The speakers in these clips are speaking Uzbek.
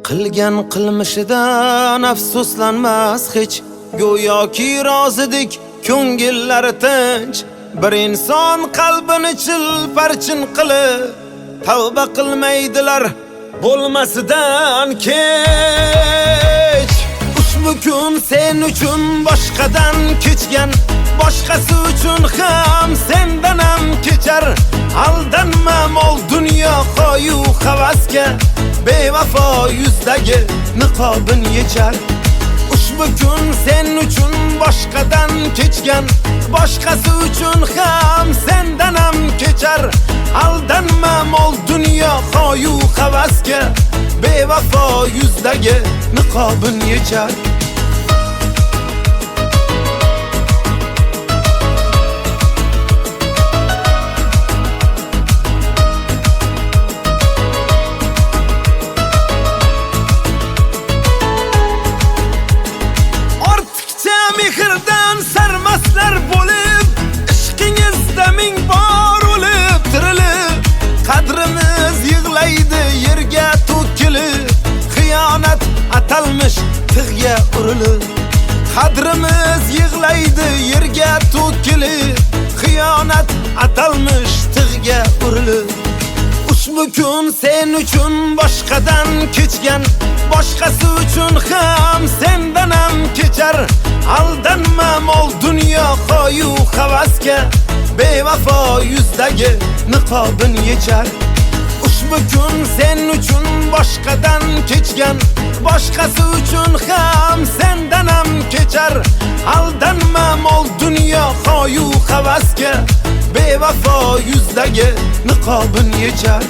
Qilgan qilmishidan afsuslanmas hech, go'yoki rozidik ko'ngillari tinch. Bir inson qalbini chilparchin qilib tavba qilmaydilar bo'lmasidan kech. Ushbu kun sen uchun boshqadan kechgan, boshqasi uchun ham sendan ham kechar. Aldanma mol dunyo qo'yu havasga, bevafo yuzdagi niqobin yechar. Ushbu kun sen uchun boshqadan kechgan, boshqasi uchun ham sendan ham kechar. Aldanma mol dunyo qo'yu havasga, bevafo yuzdagi niqobin yechar. Mehrdan sarmaslar bo'lib, ishqingizda ming bor o'lib tirilib, qadrimiz yig'laydi yerga to'kilib, xiyonat atalmish tig'ga urilib. Qadrimiz yig'laydi yerga to'kilib, xiyonat atalmish tig'ga urilib. Ushbu kun sen uchun boshqadan kechgan, boshqasi uchun ham sendan ham kechar. Aldanma mol dunyo qo'yu havasga, bevafo yuzdagi niqobin yechar. Ushbu kun sen uchun boshqadan kechgan, boshqasi uchun ham sendan ham kechar. Aldanma mol dunyo qo'yu havasga, bevafo yuzdagi niqobin yechar.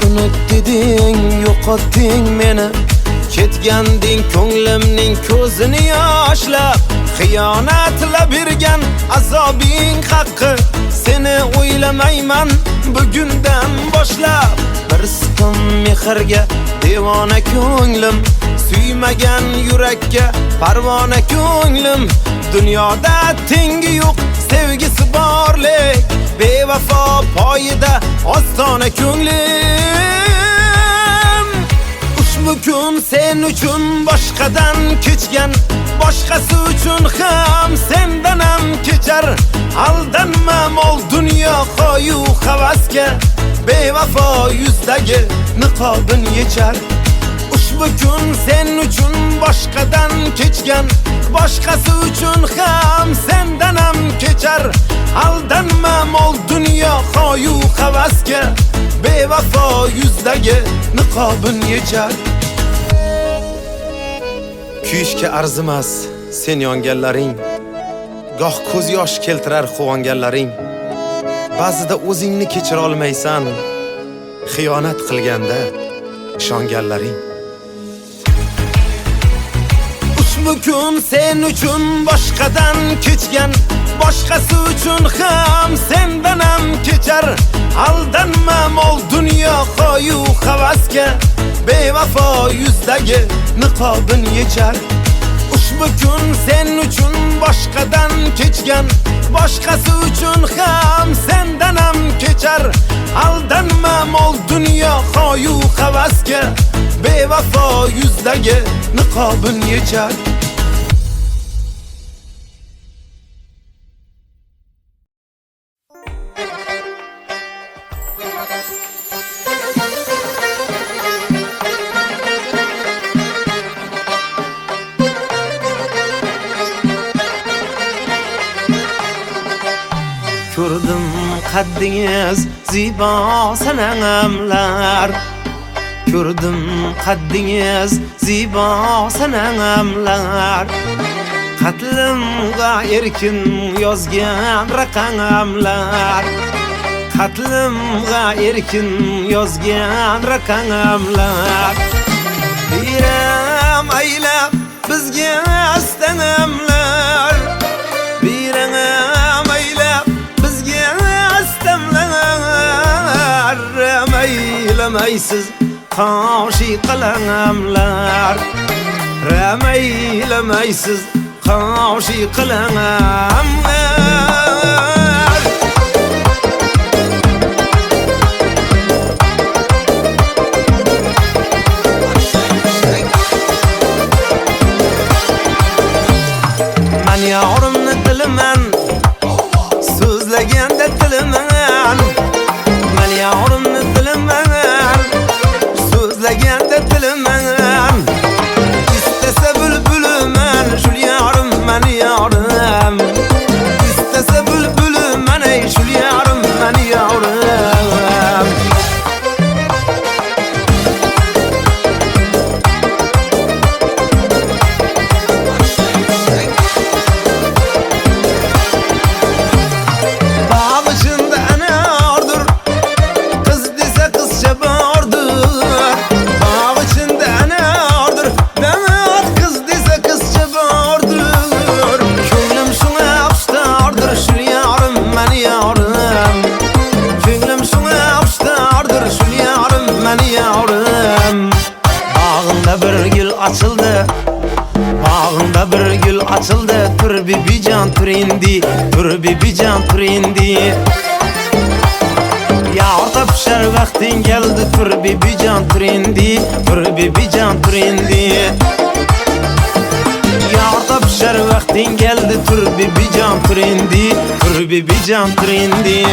Unut deding, yo'qotding meni, ketganding ko'nglimning ko'zini yoshlab. Xiyonatla bergan azobing haqqi, seni o'ylamayman bugundan boshlab. Bir siqim mehrga devona ko'nglim, suymagan yurakka parvona ko'nglim. Dunyoda tengi yo'q sevgisi borlik, bevafo poyida ostona ko'nglim. Ushbu kun sen uchun boshqadan kechgan, boshqasi uchun ham sendan ham kechar. Aldanma mol dunyo qo'yu havasga, bevafo yuzdagi niqobin yechar. Ushbu kun sen uchun boshqadan kechgan, boshqasi uchun ham sendan ham kechar. Aldanma mol dunyo qo'yu havasga, bevafo yuzdagi niqobin yechar. Kuyishga arzimas sen yonganlaring, goh ko'z yosh keltirar quvonganlaring. Ba'zida o'zingni kechira olmaysan, xiyonat qilganda ishonganlaring. Ushbu kun sen uchun boshqadan kechgan, boshqasi uchun ham sendan ham kechar. Aldanma mol dunyo qo'yu havasga, bevafo yuzdagi niqobin yechar. Ushbu kun sen uchun boshqadan kechgan, boshqasi uchun ham sendan ham kechar. Aldanma mol dunyo qo'yu havasga, bevafo yuzdagi niqobin yechar. Ko'rdim qaddingiz zibo sanamlar, ko'rdim qaddingiz zibo sanamlar. Qatlimga erkin yozgan raqamlar, qatlimga erkin yozgan raqamlar. Biram aylab bizga astanamlar, biram aylab bizga astamlar. Maylamaysiz kaşi kılanamlar Remeylemeysiz kaşi kılanamlar Men yavrum dilimen Sözlegende dilimen Men yavrum dilimen Sözlegende dilimen İstese bülbülümen Şul yarım men yarım İstese bülbülümen Ey şul yarım men yarım açıldı Bağında bir gül açıldı Tür bir can tür indi Tür bir can tür indi Yağda pişer vaktin geldi Tür bir can tür indi Tür bir can tür indi Yağda pişer vaktin geldi Tür bir can tür indi Tür bir can tür indi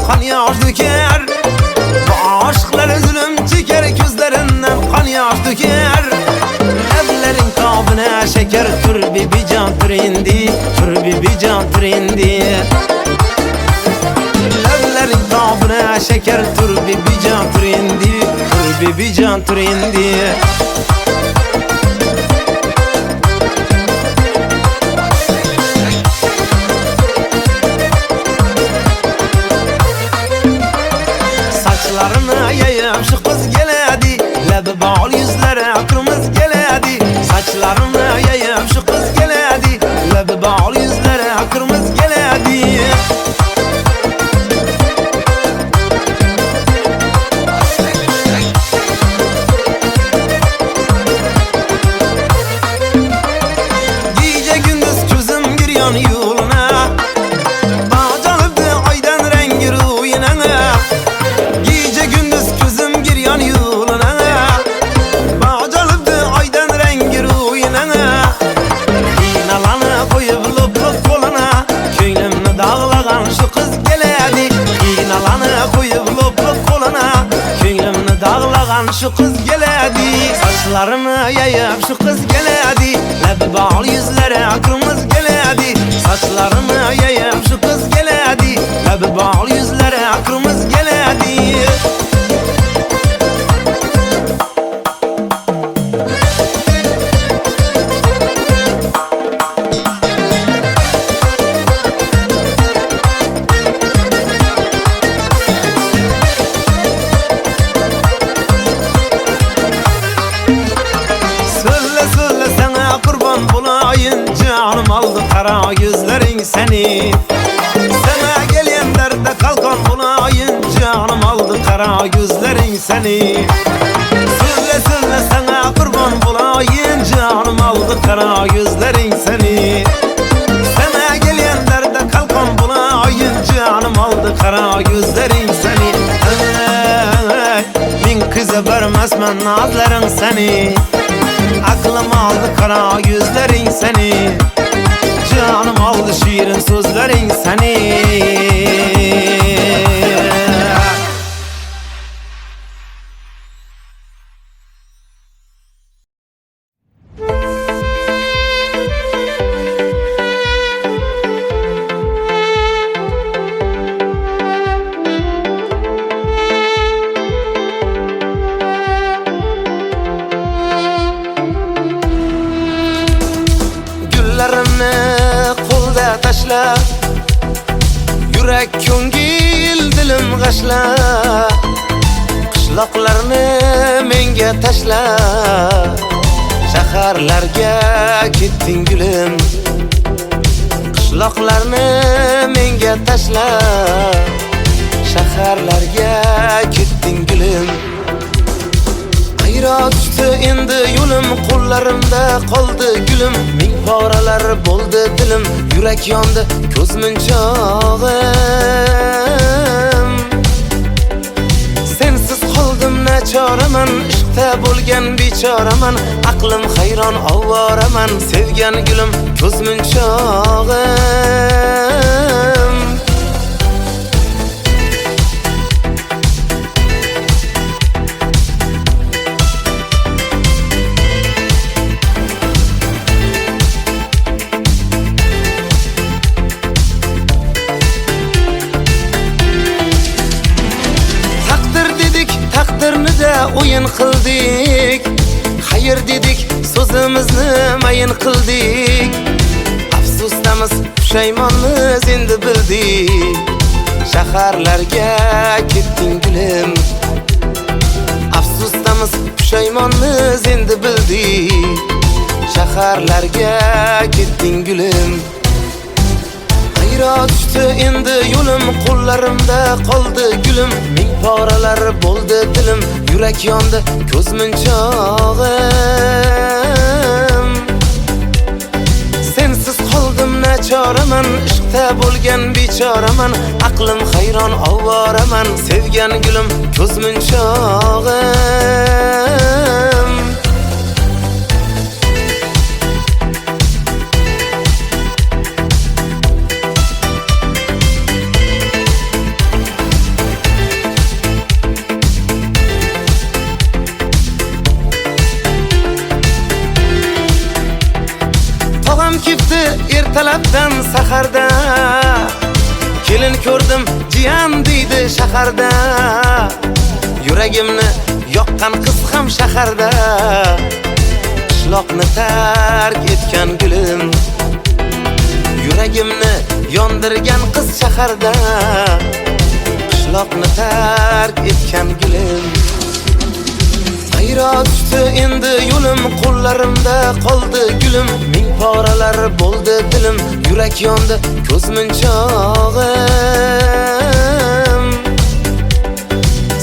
kan yaş döker Bu aşklar üzülüm çeker Gözlerinden kan yaş döker Evlerin kabine şeker Tür bir can tür indi Tür bir can tür indi Evlerin kabine şeker Tür bir can tür indi Tür bir can tür indi Saçlarını yayıp şu kız geledi Lebi bağlı yüzlere kırmızı geledi Saçlarını yayıp şu kız geledi Lebi bağlı yüzlere kırmızı geledi Gece gündüz gözüm giriyor yoluna Bağcalıbdı aydan rengi ruyuna Gece gündüz gözüm giryan yoluna Bağcalıbdı aydan rengi ruyuna İnalanı koyup lop koluna Köylümünü dağlagan şu kız geledi İnalanı koyup lop koluna Köylümünü dağlagan şu kız geledi Saçlarını yayıp şu kız geledi Lebi bağlı yüzlere kırmızı geledi Saçlarını yayıp şu kız geledi Lebi bağlı yüzlere kırmızı geledi Söyle sana kurban bulayın Canım aldı kara gözlerin seni Sana gelen derde kalkan bulayın Canım aldı kara gözlerin seni Söyle sana kurban bulayın Canım aldı kara gözlerin seni Sana gelen derde kalkan bulayın Canım aldı kara gözlerin seni Min kıza vermezmen nazların seni Aklım aldı kara yüzlerin seni Canım aldı şiirin sözlerin seni taşla Yürek ko'ngil dilim g'ashla Qishloqlarni men menga tashla. Shaharlarga ketding gulim, qishloqlarni menga tashla. Shaharlarga ketding gulim. Ayro tushdi endi yo'lim, qo'llarimda qoldi gulim. Ming poralar bo'ldi dilim, yurak yondi ko'z munchog'im. Sensiz qoldim nachoraman, ishqda bo'lgan bechoraman. Aqlim hayron ovoraman, sevgan gulim ko'z munchog'im. Taqdirni-da o'yin qildik, xayr dedik, so'zimizni mayin qildik. Afsusdamiz, pushaymonmiz endi bildik. Shaharlarga ketding gulim. Afsusdamiz, pushaymonmiz endi bildik. Shaharlarga ketding gulim. Ayro tushdi endi yo'lim, qo'llarimda qoldi gulim. Ming poralar bo'ldi dilim, yurak yondi ko'z munchog'im. Sensiz qoldim nachoraman, ishqda bo'lgan bechoraman. Aqlim hayron ovoraman, sevgan gulim ko'z munchog'im. Kipti ertalabdan saharda, kelin ko'rdim jiyan deydi shaharda. Yuragimni yoqqan qiz ham shaharda, qishloqni tark etgan gulim. Yuragimni yondirgan qiz shaharda, qishloqni tark etgan gulim. Ayro tushdi endi yo'lim, qo'llarimda qoldi gulim. Ming poralar bo'ldi dilim, yurak yondi ko'z munchog'im.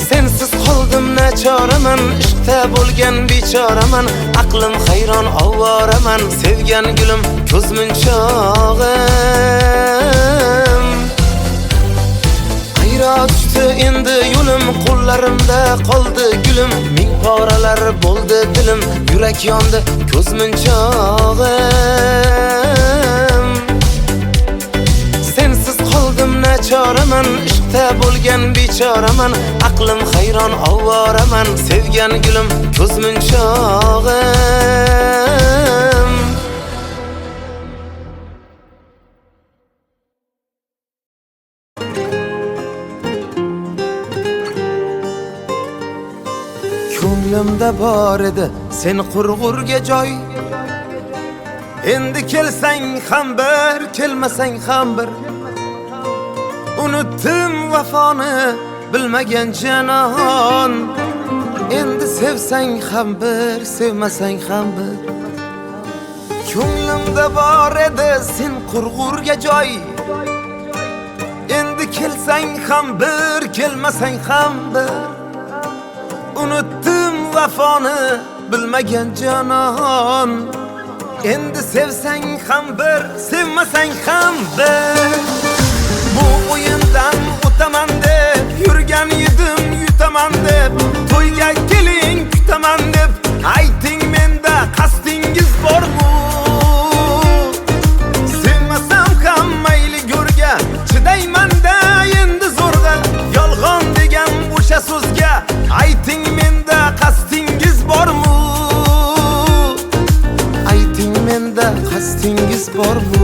Sensiz qoldim nachoraman, ishqda bo'lgan bechoraman. Aqlim hayron ovoraman, sevgan gulim ko'z munchog'im. Ayro tushdi endi yo'lim, qo'llarimda qoldi gulim. Ming poralar bo'ldi dilim, yurak yondi ko'z munchog'im. Sensiz qoldim nachoraman, ishqda bo'lgan bechoraman. Aqlim hayron ovoraman, sevgan gulim ko'z munchog'im. Ko'nglimda bor edi sen qurg'urga joy. Endi kelsang ham bir, kelmasang ham bir. Unutdim vafoni bilmagan janon. Endi sevsang ham bir, sevmasang ham bir. Ko'nglimda bor edi sen qurg'urga joy. Endi kelsang ham bir, kelmasang ham bir. Unutdim vafoni bilmagan janon. Endi sevsang ham bir, sevmasang ham bir. Bu o'yindan o'taman deb yurgan edim, yutaman deb. To'yga keling kutaman deb ayting, menda qasdingiz bormi? Sevmasam ham mayli go'rga, chidayman-da endi zo'rg'a. Yolg'on degan o'sha so'zga ayting, menda qasdingiz bormi? Ayting, menda qasdingiz bormi?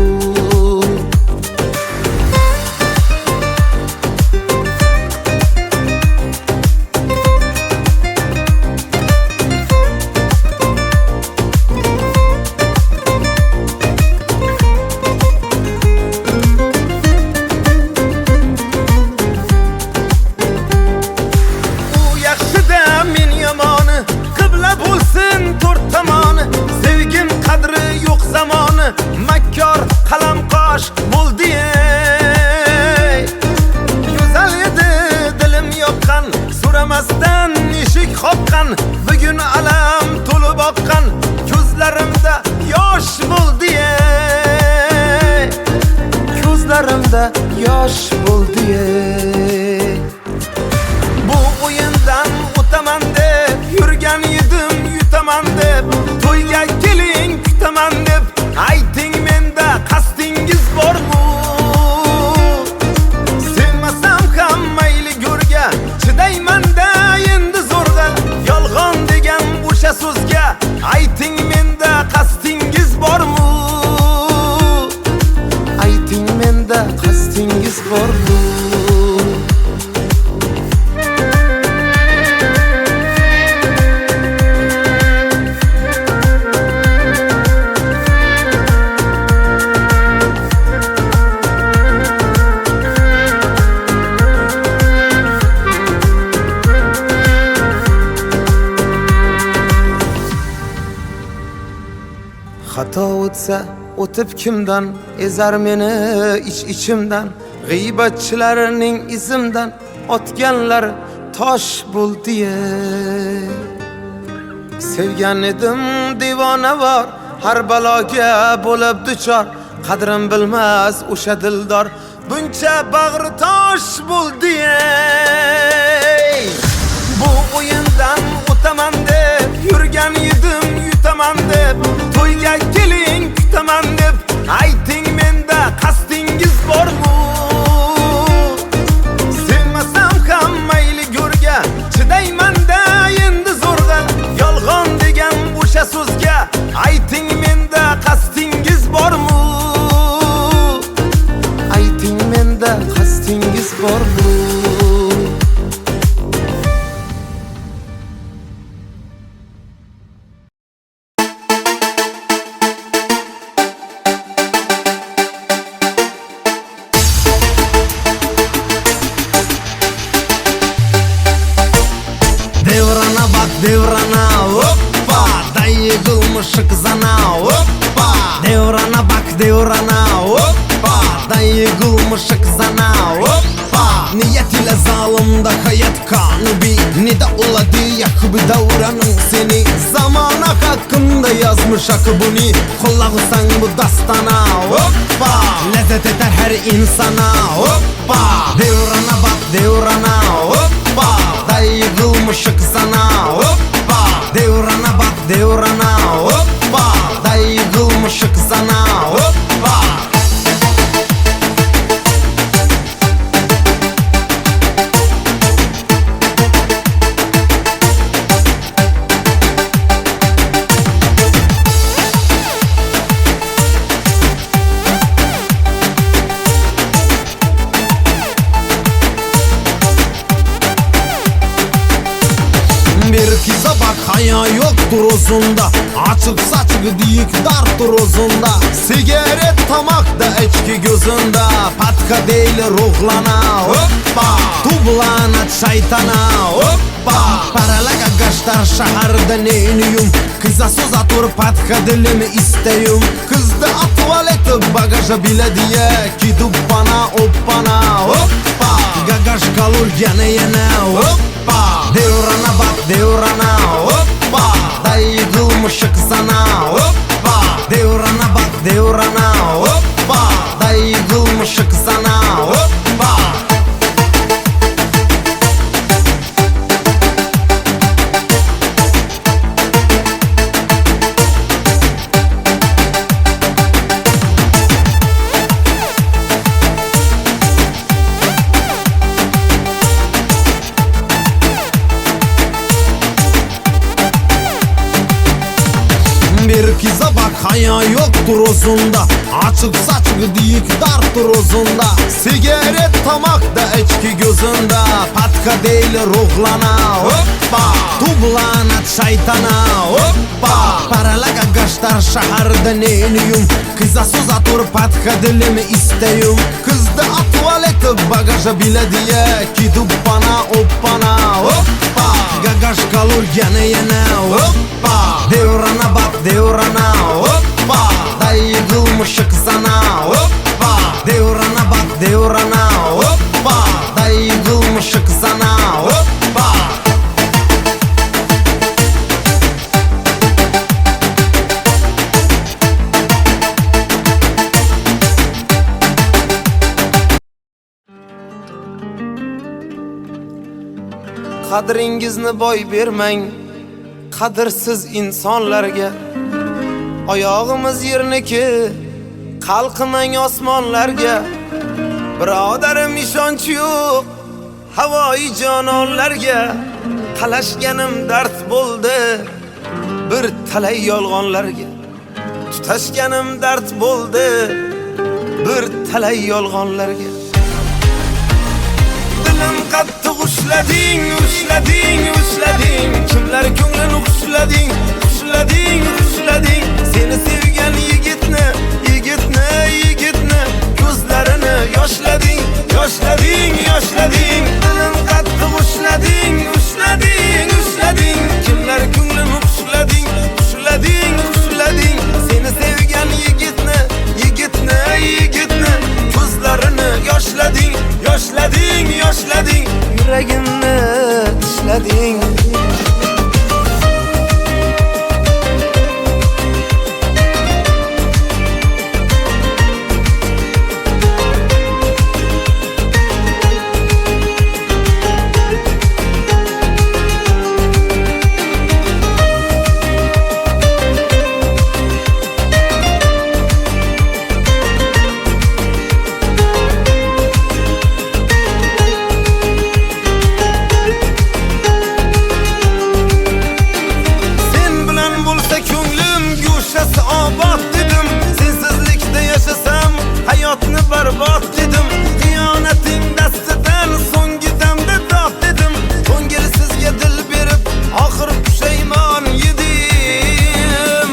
aşk buldu ey. Güzel edi dilim yokkan, so'ramasdan eshik qoqqan. Bugun alam to'lib oqqan, ko'zlarimda yosh bo'ldi ey. Ko'zlarimda yosh bo'ldi ey. Bu o'yindan o'taman deb yurgan edim, yutaman deb. To'yga keling kutaman deb ayting, menda qasdingiz bormi? Sevmasam ham mayli go'rga, chidayman-da endi zo'rg'a. Yolg'on degan o'sha so'zga ayting, menda qasdingiz bormi? Ayting, menda qasdingiz bormi? Xato o'tsa o'tib kimdan, ezar meni ichimdan. G'iybatchilarning izimdan otganlar tosh bo'ldi ey. Sevgan edim devona bor, har baloga bo'lib duchor. Qadrim bilmas o'sha dildor, buncha bag'ri tosh bo'ldi ey. Bu o'yindan o'taman deb yurgan edim, yutaman deb. To'yga keling kutaman deb ayting, menda qasdingiz bormi? Sevmasam ham mayli go'rga, chidayman-da endi zo'rg'a. Yolg'on degan o'sha so'zga ayting, menda qasdingiz bormi? Ayting, menda qasdingiz bormi? Devrana bak devrana, hoppa, dayı kılmışık zana, hoppa. Devrana bak devrana, hoppa, dayı kılmışık zana, hoppa. Niyet ile zalimda hayat kanı bir, ne de oladı yakıbı davranın seni. Zamana hakkında yazmış akıbını, kulağısan bu dastana, hoppa. Lezzet eder her insana, hoppa. Devrana bak devrana, hoppa, dayı kılmışık sana, hoppa. Devrana bak devrana, hoppa, dayı kılmışık sana, hoppa. Bir kıza bak, haya yoktur uzunda. Açık saçık diyik dartır uzunda. Sigaret tamakta içki gözünde. Patka değil ruhlana, hoppa. Tublanat şeytana, hoppa. Paralaga gaştar şaharda neyniyum. Kıza söz atır patka dilimi isteyim. Kızda tuvaleti bagaja bile diye. Gidip bana hoppana, hoppa. Gagaş kalır yana yana, hoppa. Devrana bak devrana, hoppa. Dayı kılmışık sana, hoppa. Devrana bak devrana, hoppa. Dayı kılmışık sana, hoppa. Bir kıza bak, haya yoktur uzunda. Açık saçık diyik dartır uzunda. Sigaret tamakta içki gözünde. Patka değil ruhlana, hoppa. Tublanat şeytana, hoppa. Paralaga gaştar şaharda neyniyum. Kıza söz atır patka dilimi isteyim. Kızda tuvaleti bagaja bile diye. Gidip bana hoppana, hoppa. Gagaş kalır yana yana, hoppa. Devrana bak devrana, hoppa. Dayı kılmışık sana, hoppa. qadringizni boy bermang qadrsiz insonlarga. Oyog'imiz yerniki, qalqimang osmonlarga. Birodarim ishonch yo'q havoyi jononlarga. Qalashganim dard bo'ldi bir talay yolg'onlarga. Tutashganim dard bo'ldi bir talay yolg'onlarga. Dilim qattiq ushlading, ushlading, ushlading. Kimlar ko'nglini xushlading, xushlading, xushlading. Seni sevgan yigitni, yigitni, yigitni ko'zlarini yoshlading, yoshlading, yoshlading. Dilim qattiq ushlading, ushlading, ushlading. Kimlar ko'nglini xushlading, xushlading, xushlading. Seni sevgan yigitni, yigitni, yigitni ko'zlarini yoshlading, yoshlading, yoshlading. Yuragimni ishlading. Barbod dedim, xiyonating dastidan so'nggi damda dod dedim. Ko'ngilsizga dil berib, oxir pushaymon yedim.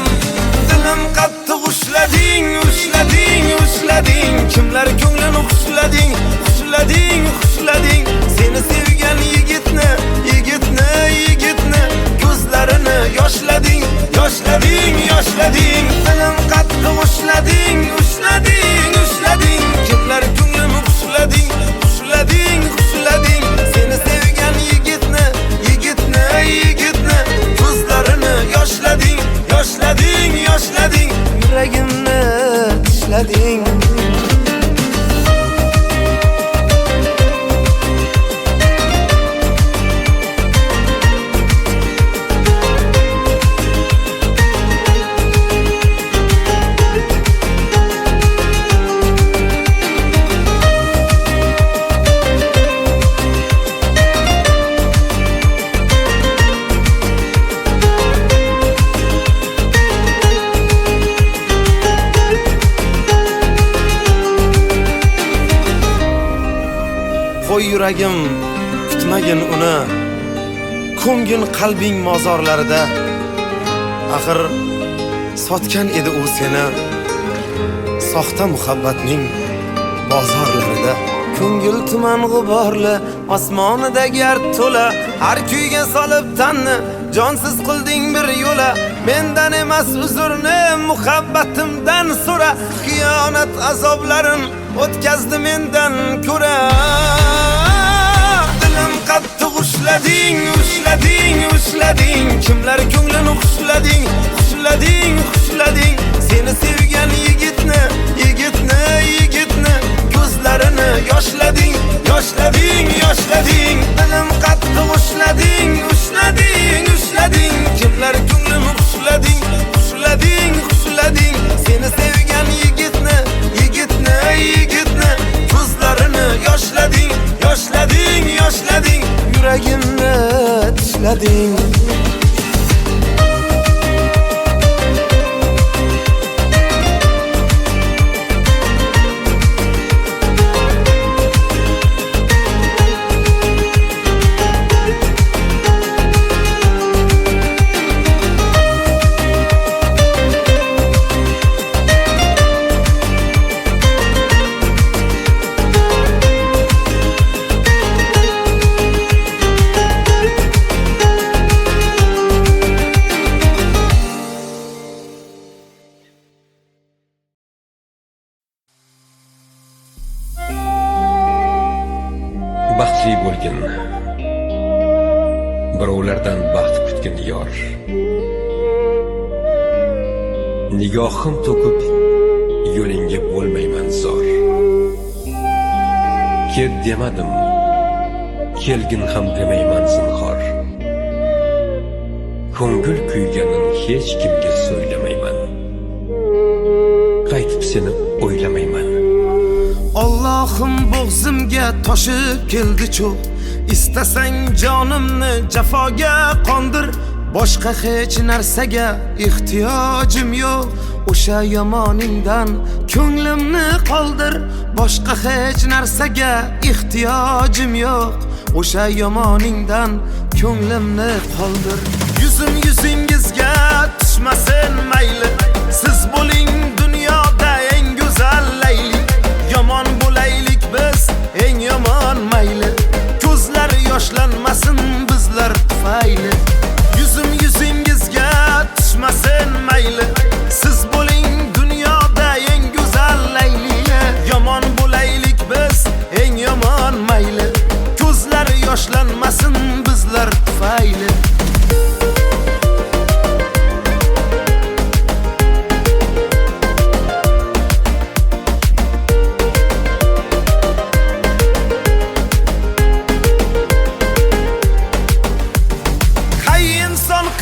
Dilim qattiq ushlading, ushlading, ushlading. Kimlar ko'nglini xushlading, xushlading, xushlading. Seni sevgan yigitni, yigitni, yigitni ko'zlarini yoshlading, yoshlading, yoshlading. Dilim qattiq ushlading, ushlading, ushlading. Kimlar ko'nglini xushlading, xushlading, xushlading. Seni sevgan yigitni, yigitni, yigitni ko'zlarini yoshlading, yoshlading, yoshlading. Yuragimni ishlading. Qo'y yuragim kutmagin uni, ko'ngin qalbing mozorlarida. Axir sotgan edi u seni soxta muhabbatning bozorlarida. Ko'ngil tuman g'uborli, osmonida gard to'la. Har kuyga solib tanni, jonsiz qilding bir yo'la. Mendan emas uzrni, muhabbatimdan so'ra. Xiyonat azoblarin o'tkazdi mendan ko'ra. Dilim qattiq ushlading, ushlading, ushlading. Kimlar ko'nglini xushlading, xushlading, xushlading. Seni sevgan yigitni, yigitni, yigitni ko'zlarini yoshlading, yoshlading, yoshlading. Dilim qattiq ushlading, ushlading, ushlading. Kimlar ko'nglini xushlading, xushlading, xushlading. Seni sevgan yigitni, yigitni, yigitni ko'zlarini yoshlading, yoshlading, yoshlading. Yuragimni ishlading. baxtli bo'lgin, birovlardan baxt kutgin yor. Nigohim to'kib yo'lingga bo'lmayman zor. Ket demadim, kelgin ham demayman zinhor. Ko'ngil kuyganin hech kimga so'ylamayman. Qaytib seni o'ylamayman. Allohim bo'g'zimga toshib keldi cho'q. Istasang jonimni jafoga qondir. Boshqa hech narsaga ehtiyojim yo'q. O'sha yomoningdan ko'nglimni qoldir. Boshqa hech narsaga ehtiyojim yo'q. O'sha yomoningdan ko'nglimni qoldir. Yuzim yuzingizga tushmasin mayli. Siz bo'ling dunyoda eng go'zal layli. Yomon bo'laylik biz eng yomon mayli. Ko'zlar yoshlanmasin bizlar tufayli. Yuzim yuzingizga tushmasin mayli. Siz bo'ling dunyoda eng go'zal layli. Yomon bo'laylik biz eng yomon mayli. Ko'zlar yoshlanmasin bizlar tufayli.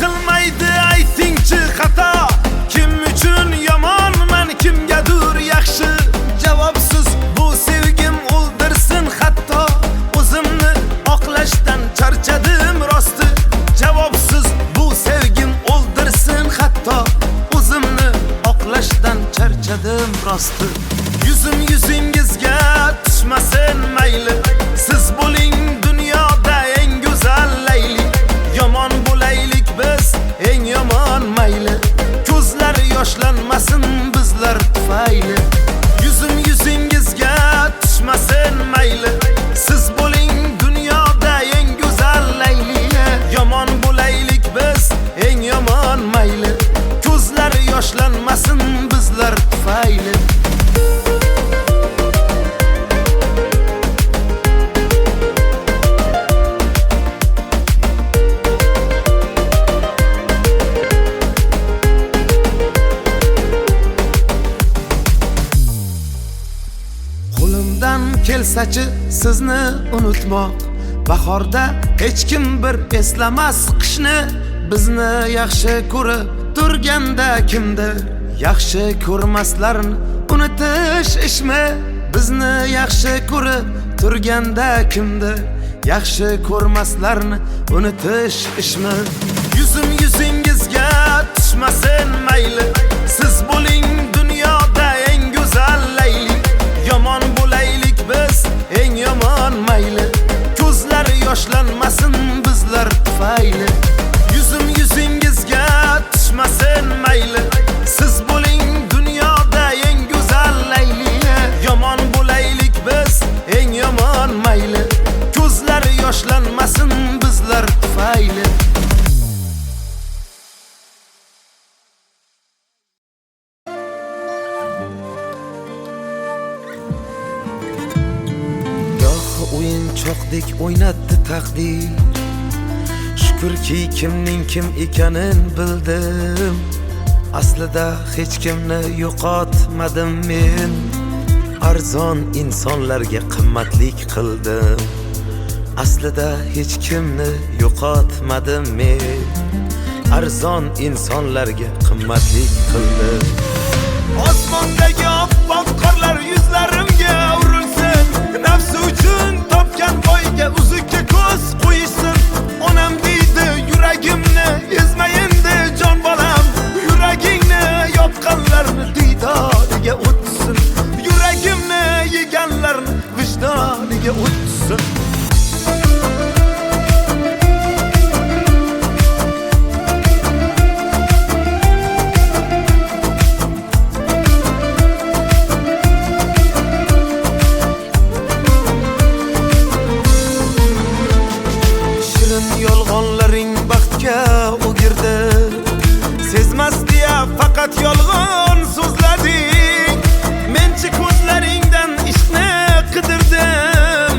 Qilmaydi aytingchi xato. Kim uchun yomonman, kimgadir yaxshi. Javobsiz bu sevgim o'ldirsin hatto. O'zimni oqlashdan charchadim rosti. Javobsiz bu sevgim o'ldirsin hatto. O'zimni oqlashdan charchadim rosti. Yuzim yuzingizga tushmasin mayli. Siz bo'ling dunyoda eng go'zal layli. Yomon bo'laylik biz eng yomon mayli. Ko'zlar yoshlanmasin bizlar tufayli. Yuzim yuzingizga tushmasin mayli. Siz bo'ling dunyoda eng go'zal layli. Yomon bo'laylik biz eng yomon mayli. Ko'zlar yoshlanmasin bizlar tufayli. Kelsachi sizni unutmoq. Bahorda hech kim bir eslamas qishni. Bizni yaxshi ko'rib turganda kimdir yaxshi ko'rmaslarni unutish ishmi? Bizni yaxshi ko'rib turganda kimdir yaxshi ko'rmaslarni unutish ishmi? Yuzim yuzingizga tushmasin mayli. Siz bo'ling dunyoda eng go'zal layli. Yomon bo'laylik biz eng yomon mayli. Ko'zlar yoshlanmasin bizlar tufayli. Yuzim yuzingizga tushmasin mayli. Siz bo'ling dunyoda eng go'zal layli. Yomon bo'laylik biz eng yomon mayli. Ko'zlar yoshlanmasin bizlar tufayli. O'yinchoqdek o'ynatdi taqdir. Shukrki kimning kim ekanin bildim. Aslida hech kimni yo'qotmadim men. Arzon insonlarga qimmatlik qildim. Aslida hech kimni yo'qotmadim men. Arzon insonlarga qimmatlik qildim. Osmondagi oppoq qorlar yuzlarimga urilsin. Nafsi uchun topgan boyga uzukka ko'z qo'yishsin. Onam deydi yuragimni ezmayindi jon bolam. Yuragingni yoqqanlarni diydoriga o'tsin. Yuragimni yeganlarni vijdoniga o'tsin. Yolg'onlaring baxtga o'girdi. Sezmasdiya faqat yolg'on so'zlading. Menchi ko'zlaringdan ishqni qidirdim.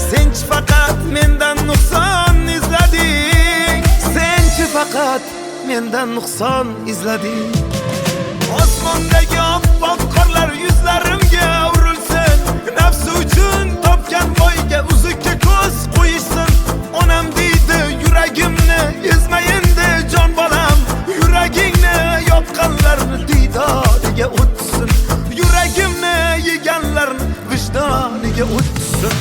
Senchi faqat mendan nuqson izlading. Senchi faqat mendan nuqson izlading. Osmondagi oppoq qorlar yuzlarimga urilsin. Nafsi uchun topgan boyga uzukka ko'z qo'yishsin. vijdoniga o'tsin.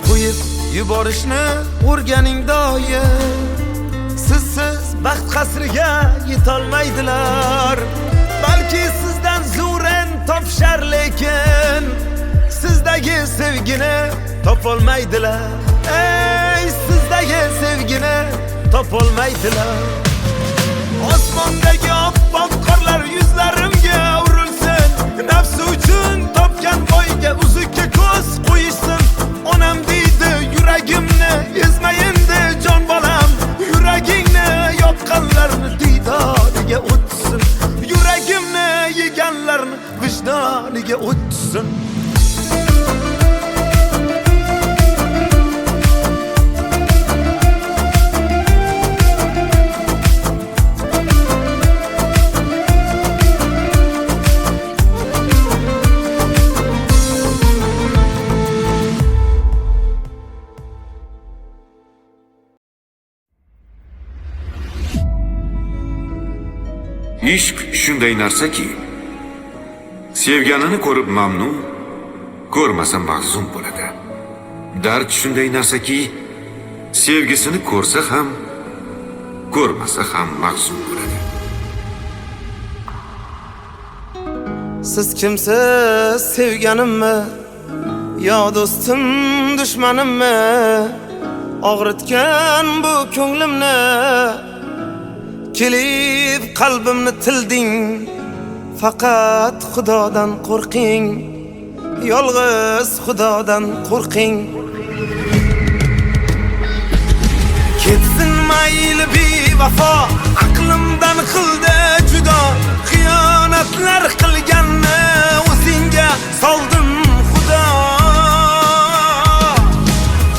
Qo'yib yuborishni o'rganing doim. Sizsiz baxt qasriga yetolmaydilar. Balki sizdan zo'rin topishar, lekin sizdagi sevgini topolmaydilar. Ey, sizdagi sevgini topolmaydilar. Osmondagi oppoq qorlar yuzlarimga urilsin. Nafsi uchun topgan boyga uzukka ko'z qo'yishsin. Onam deydi yuragimni ezmayindi jon bolam. Yuragingni yoqqanlarni diydoriga o'tsin. Yuragimni yeganlarni vijdoniga o'tsin. Ishq shunday narsaki, sevganini ko'rib mamnun, ko'rmasa mahzun bo'ladi. Dard shunday narsaki, sevgisini ko'rsa ham, ko'rmasa ham mahzun bo'ladi. Siz kimsiz sevganimmi? Yo do'stim, dushmanimmi? Og'ritgan bu ko'nglimni, kelib qalbimni tilding. Faqat Xudodan qo'rqing, yolg'iz Xudodan qo'rqing. Ketsin mayli bevafo, aqlimdan qildi judo. Xiyonatlar qilganni o'zingga soldim Xudo.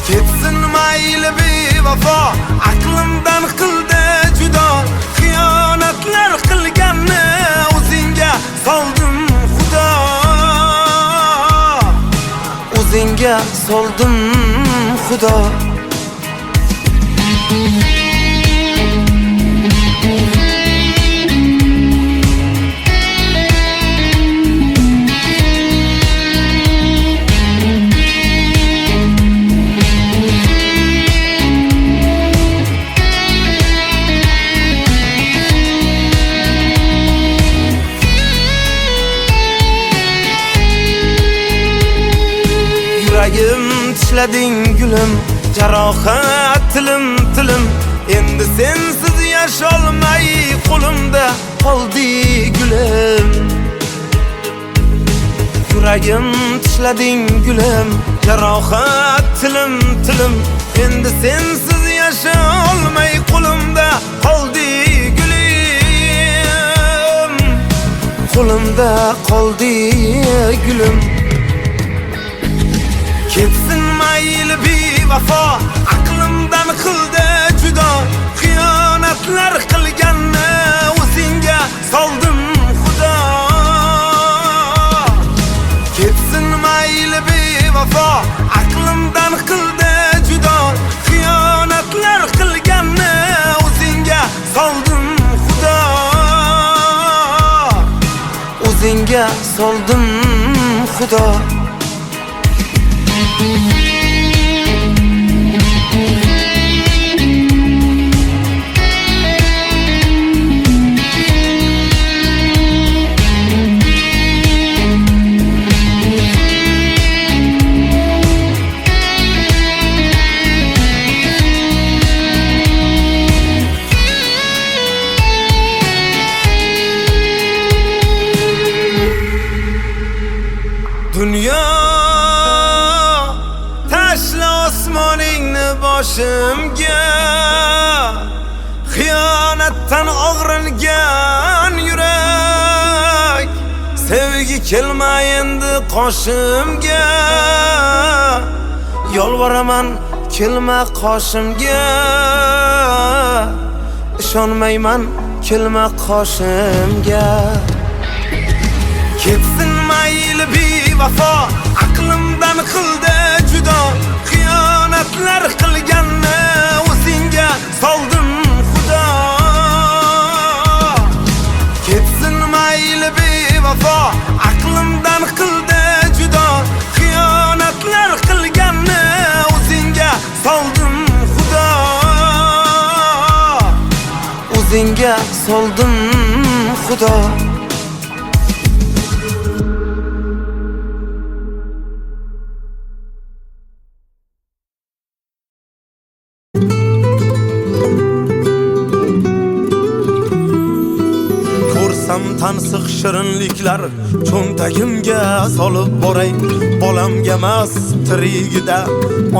Ketsin mayli bevafo, aqlimdan qildi judo. Xiyonatlar qilganni o'zingga soldim Xudo. O'zingga soldim Xudo. Yuragim tishlading gulim, jarohat tilim. Endi sensiz yasholmay qo'limda qoldi gulim. Yuragim tishlading gulim, jarohat tilim. Endi sensiz yasholmay qo'limda qoldi gulim. Qo'limda qoldi gulim. Ketsin mayli bevafo, aqlimdan qildi judo. Xiyonatlar qilganni o'zingga soldim Xudo. Ketsin mayli bevafo, aqlimdan qildi judo. Xiyonatlar qilganni o'zingga soldim Xudo. O'zingga soldim Xudo. Dunyo tashla osmoningni boshimga. Xiyonatdan og'rilgan yurak, sevgi kelma endi qoshimga. Yolvoraman kelma qoshimga. Ishonmayman kelma qoshimga. Ketsin mayli bevafo aqlimdan qildi judo xiyonatlar qilganni o'zingga soldim xudo ketsin mayli bevafo aqlimdan qildi judo xiyonatlar qilganni o'zingga soldim xudo o'zingga soldim xudo tansiq shirinliklar cho'ntagimga solib boray bolamga emas tirigida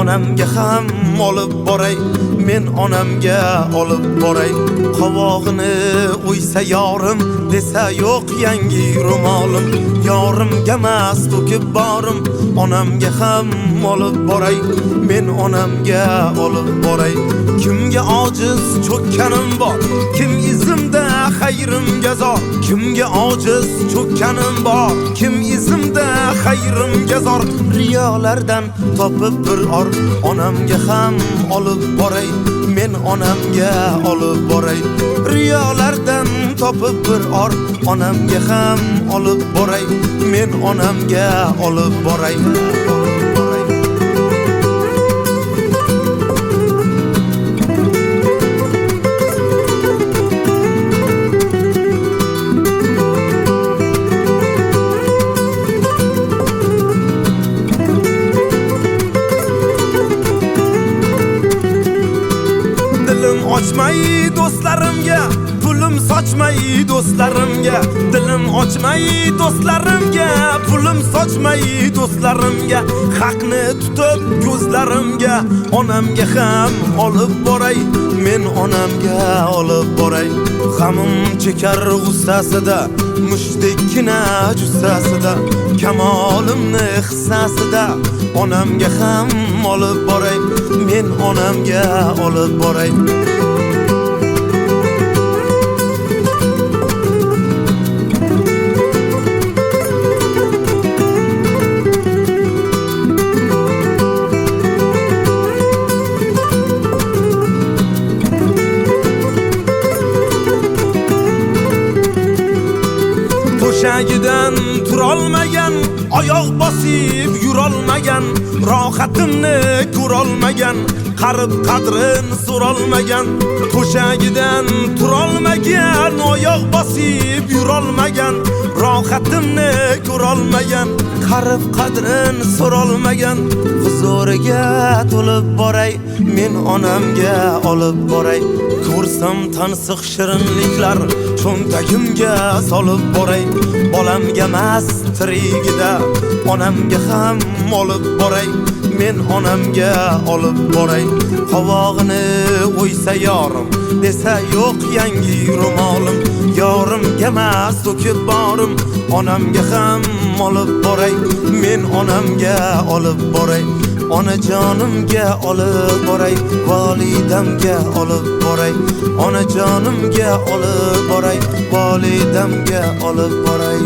onamga ham olib boray men onamga olib boray qovog'ini o'ysa yorim desa yo'q yangi ro'molim yorimga emas to'kib borim onamga ham olib boray men onamga olib boray kimga ojiz cho'kkanim bor kim izimda xayrimga zor kimga ojiz cho'kkanim bor kim izimda xayrimga zor riyolardan topib bir or onamga ham olib boray men onamga olib boray riyolardan topib bir or onamga ham olib boray men onamga olib boray ochmay do'stlarimga pulim sochmay do'stlarimga dilim ochmay do'stlarimga pulim sochmay do'stlarimga haqni tutib ko'zlarimga onamga ham olib boray men onamga olib boray g'amim chekar g'ussasida mushdekkina jussasida kamolimni hissasida onamga ham olib boray men onamga olib boray To'shagidan turolmagan oyoq bosib yurolmagan rohatimni ko'rolmagan qarib qadrin so'rolmagan to'shagidan turolmagan oyoq bosib yurolmagan rohatimni ko'rolmagan qarib qadrin so'rolmagan huzuriga to'lib boray men onamga olib boray ko'rsam tansiq shirinliklar cho'ntagimga solib boray bolamga emas tirigida onamga ham olib boray men onamga olib boray qovog'ini o'ysa yorim desa yo'q yangi ro'molim yorimga emas to'kib borim onamga ham olib boray men onamga olib boray onajonimga olib boray volidamga olib boray onajonimga olib boray volidamga olib boray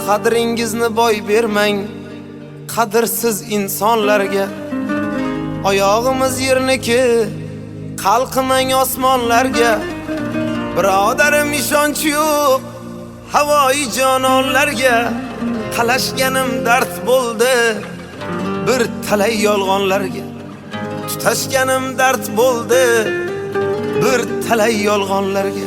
qadringizni boy bermang qadrsiz insonlarga oyog'imiz yerniki qalqimang osmonlarga birodarim ishonch yo'q havoyi jononlarga talashganim dard bo'ldi bir talay yolg'onlarga tutashganim dard bo'ldi bir talay yolg'onlarga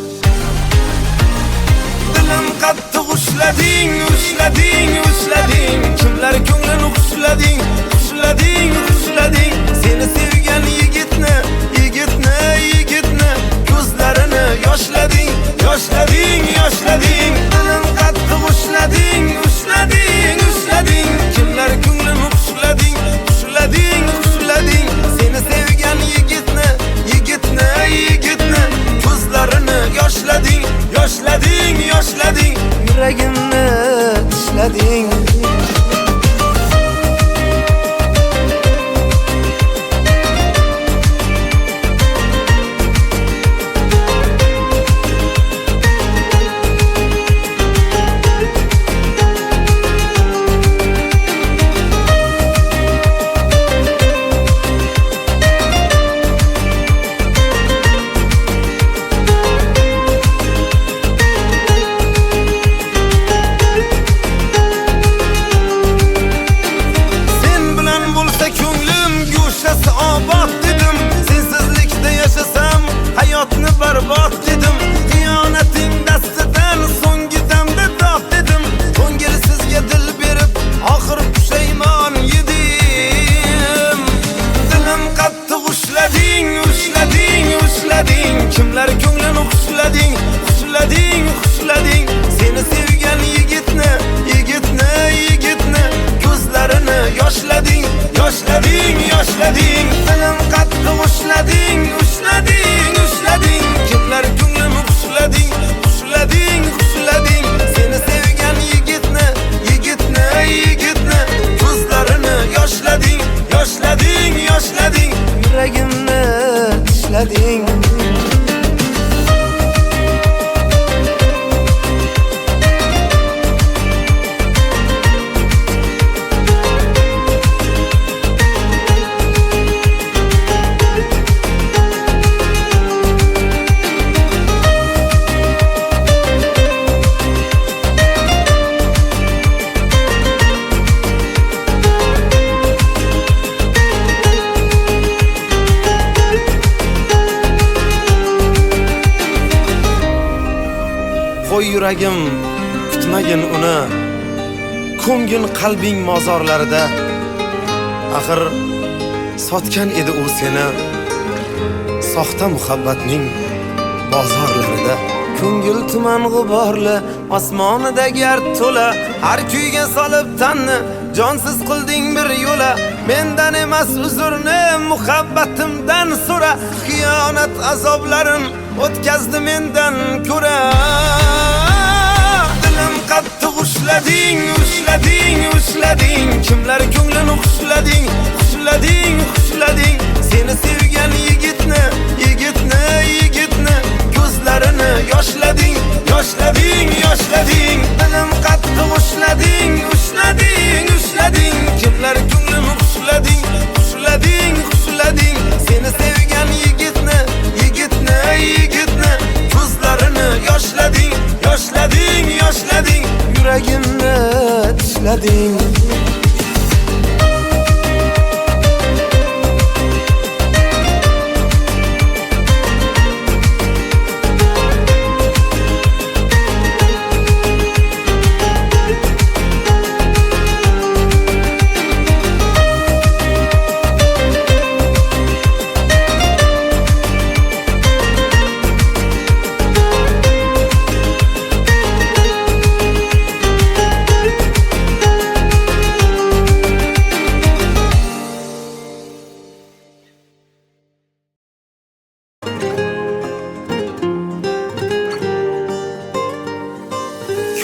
dilim qattiq ushlading ushlading ushlading kimlar ko'nglini xushlading xushlading xushlading seni sevgan yigitni yigitni yigitni ko'zlarini yoshlading yoshlading yoshlading dilim qattiq ushlading ushlading ushlading kimlar ko'nglini xushlading xushlading xushlading seni sevgan yigitni yigitni yigitni ko'zlarini yoshlading yoshlading yoshlading yuragimni tishlading qo'y yuragim kutmagin uni, ko'mgin qalbing mozorlarida. Axir sotgan edi u seni soxta muhabbatning bozorlarida. Ko'ngil tuman g'uborli, osmonida gard to'la, har kuyga solib tanni jonsiz qilding bir yo'la. Mendan emas uzrni, muhabbatimdan so'ra, xiyonat azoblarin o'tkazdi mendan ko'ra. Dilim qattiq ushlading, ushlading, ushlading, kimlar ko'nglini xushlading, xushlading, xushlading. Seni sevgan yigitni, yigitni, yigitni ko'zlarini yoshlading, yoshlading, yoshlading. Dilim qattiq ushlading, ushlading, ushlading, kimlar ko'nglini xushlading, xushlading, xushlading. Seni sevgan yigitni, yigitni, yigitni ko'zlarini yoshlading, yoshlading, yoshlading. Yuragimni tishlading.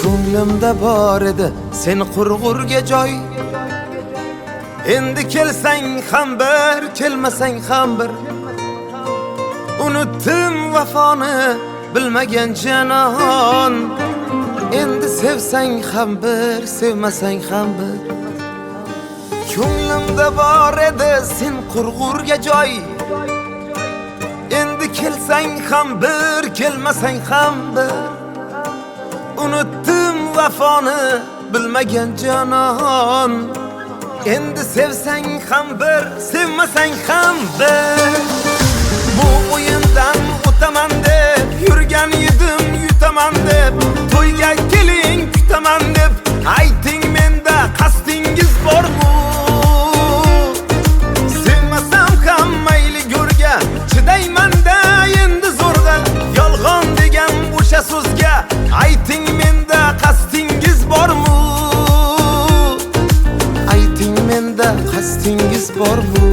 Ko'nglimda bor edi sen qurg'urga joy. Endi kelsang ham bir, kelmasang ham bir. Unutdim vafoni bilmagan janon. Endi sevsang ham bir, sevmasang ham bir. Ko'nglimda bor edi sen qurg'urga joy. Endi kelsang ham bir, kelmasang ham bir. Unutdim vafoni bilmagan janon. Endi sevsang ham bir, sevmasang ham bir. Bu o'yindan o'taman deb yurgan edim, yutaman deb. To'yga keling kutaman deb ayting, menda qasdingiz bormi? Sevmasam ham mayli go'rga, chidayman-da endi zo'rg'a. Yolg'on degan o'sha so'zga ayting, menda qasdingiz bormi? Ayting, menda qasdingiz bormi?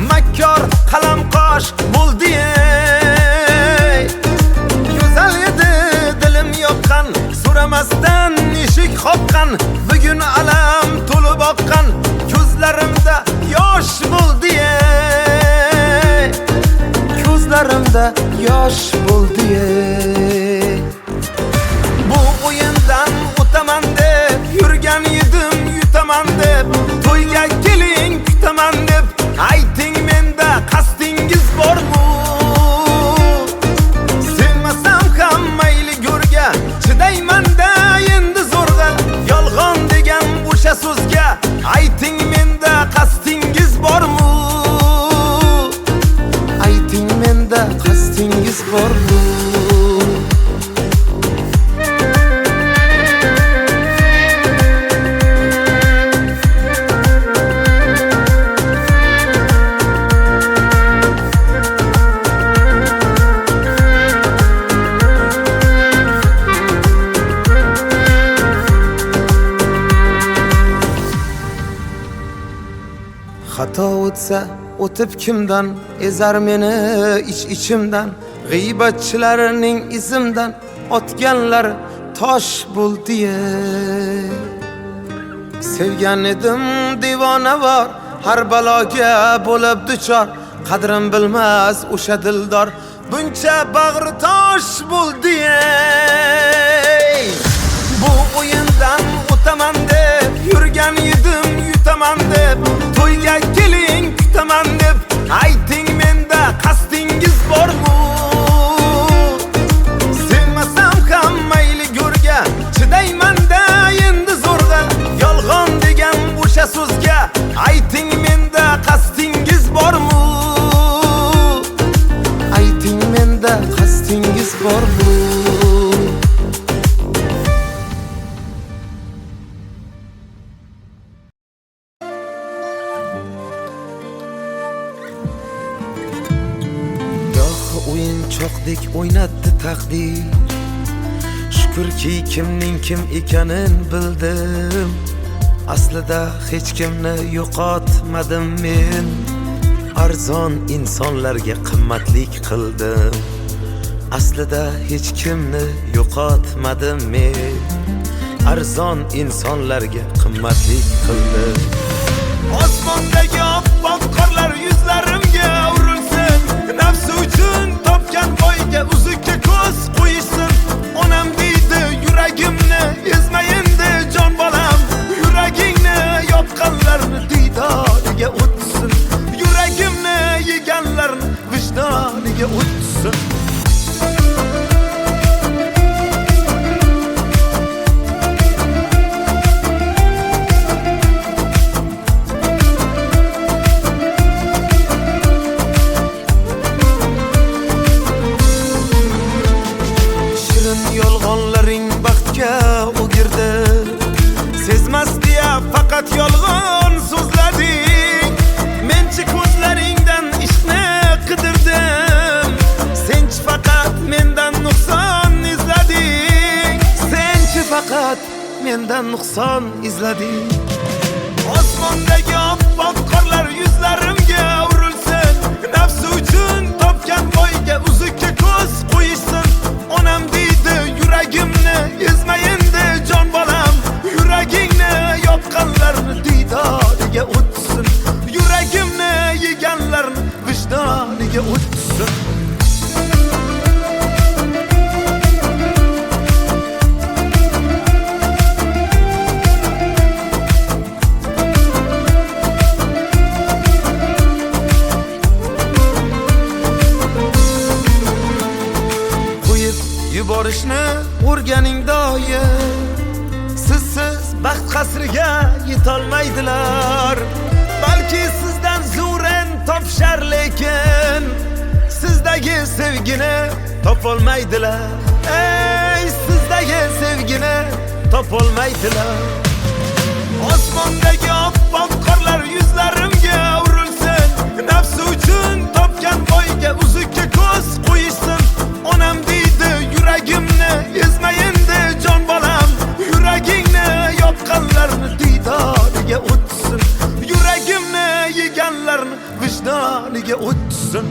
Makkor qalam qosh bo'ldi ey. Go'zal edi dilim yoqqan, so'ramasdan eshik qoqqan. Bugun alam to'lib oqqan, ko'zlarimda yosh bo'ldi ey. Ko'zlarimda yosh bo'ldi ey. Bu o'yindan o'taman deb yurgan edim, yutaman deb. To'yga keling kutaman deb ayting, menda qasdingiz bormi? Sevmasam ham mayli go'rga, chidayman-da endi zo'rg'a. Yolg'on degan o'sha so'zga ayting, menda qasdingiz bormi? Ayting, menda qasdingiz bormi? Xato o'tsa o'tib kimdan, ezar meni ichimdan. G'iybatchilarning izimdan otganlar tosh bo'ldi. Sevgan edim devona var, har baloga bo'lib duchor. Qadrim bilmas o'sha dildor, buncha bag'ri tosh bo'ldi. Bu oyundan o'taman deb yurgan edim yutaman deb to'yga keling kutaman deb ayting menda qasdingiz bormi? Sevmasam ham mayli go'rga chidayman-da endi zo'rg'a yolg'on degan o'sha so'zga ayting menda qasdingiz bormi? Ayting menda qasdingiz bormi? O'yinchoqdek o'ynatdi taqdir. Shukrki kimning kim ekanin bildim. Aslida hech kimni yo'qotmadim men. Arzon insonlarga qimmatlik qildim. Aslida hech kimni yo'qotmadim men. Arzon insonlarga qimmatlik qildim. Osmondagi oppoq qorlar yuzlarimga urilsin. Nafsi uchun topgan boyga uzukka ko'z qo'yishsin. Onam deydi yuragimni ezmayindi jon bolam. Yuragingni yopqanlarni diydoriga o'tsin. Yuragimni yeganlarni vijdoniga o'tsin. Yolg'onlaring baxtga o'girdi. Sezmas deya faqat yolg'on so'zlading. Menchi ko'zlaringdan ishni qidirdim. Senchi faqat mendan nuqson izlading. Senchi faqat mendan nuqson izlading. Osmondagi oppoq qorlar yuzlarimga urilsin. Nafsi uchun topgan boyga uzukka ko'z qo'yishsin. Onam deydi yuragimni ezmayindi jon bolam. Yuragingni yopqanlarni diydoriga o'tsin. Yuragimni yeganlarni vijdoniga o'tsin. Yuborishni o'rganing doim. Sizsiz baxt qasriga yetolmaydilar. Balki sizdan zo'rin topishar lekin sizdagi sevgini topolmaydilar. Ey sizdagi sevgini topolmaydilar. Osmondagi oppoq qorlar yuzlarimga urilsin. Nafsi uchun topgan boyga uzukka ko'z qo'yishsin. Onam deydi yuragimni ezmayindi jon bolam. Yuragingni yopqanlarni diydoriga o'tsin. Yuragimni yeganlarni vijdoniga o'tsin.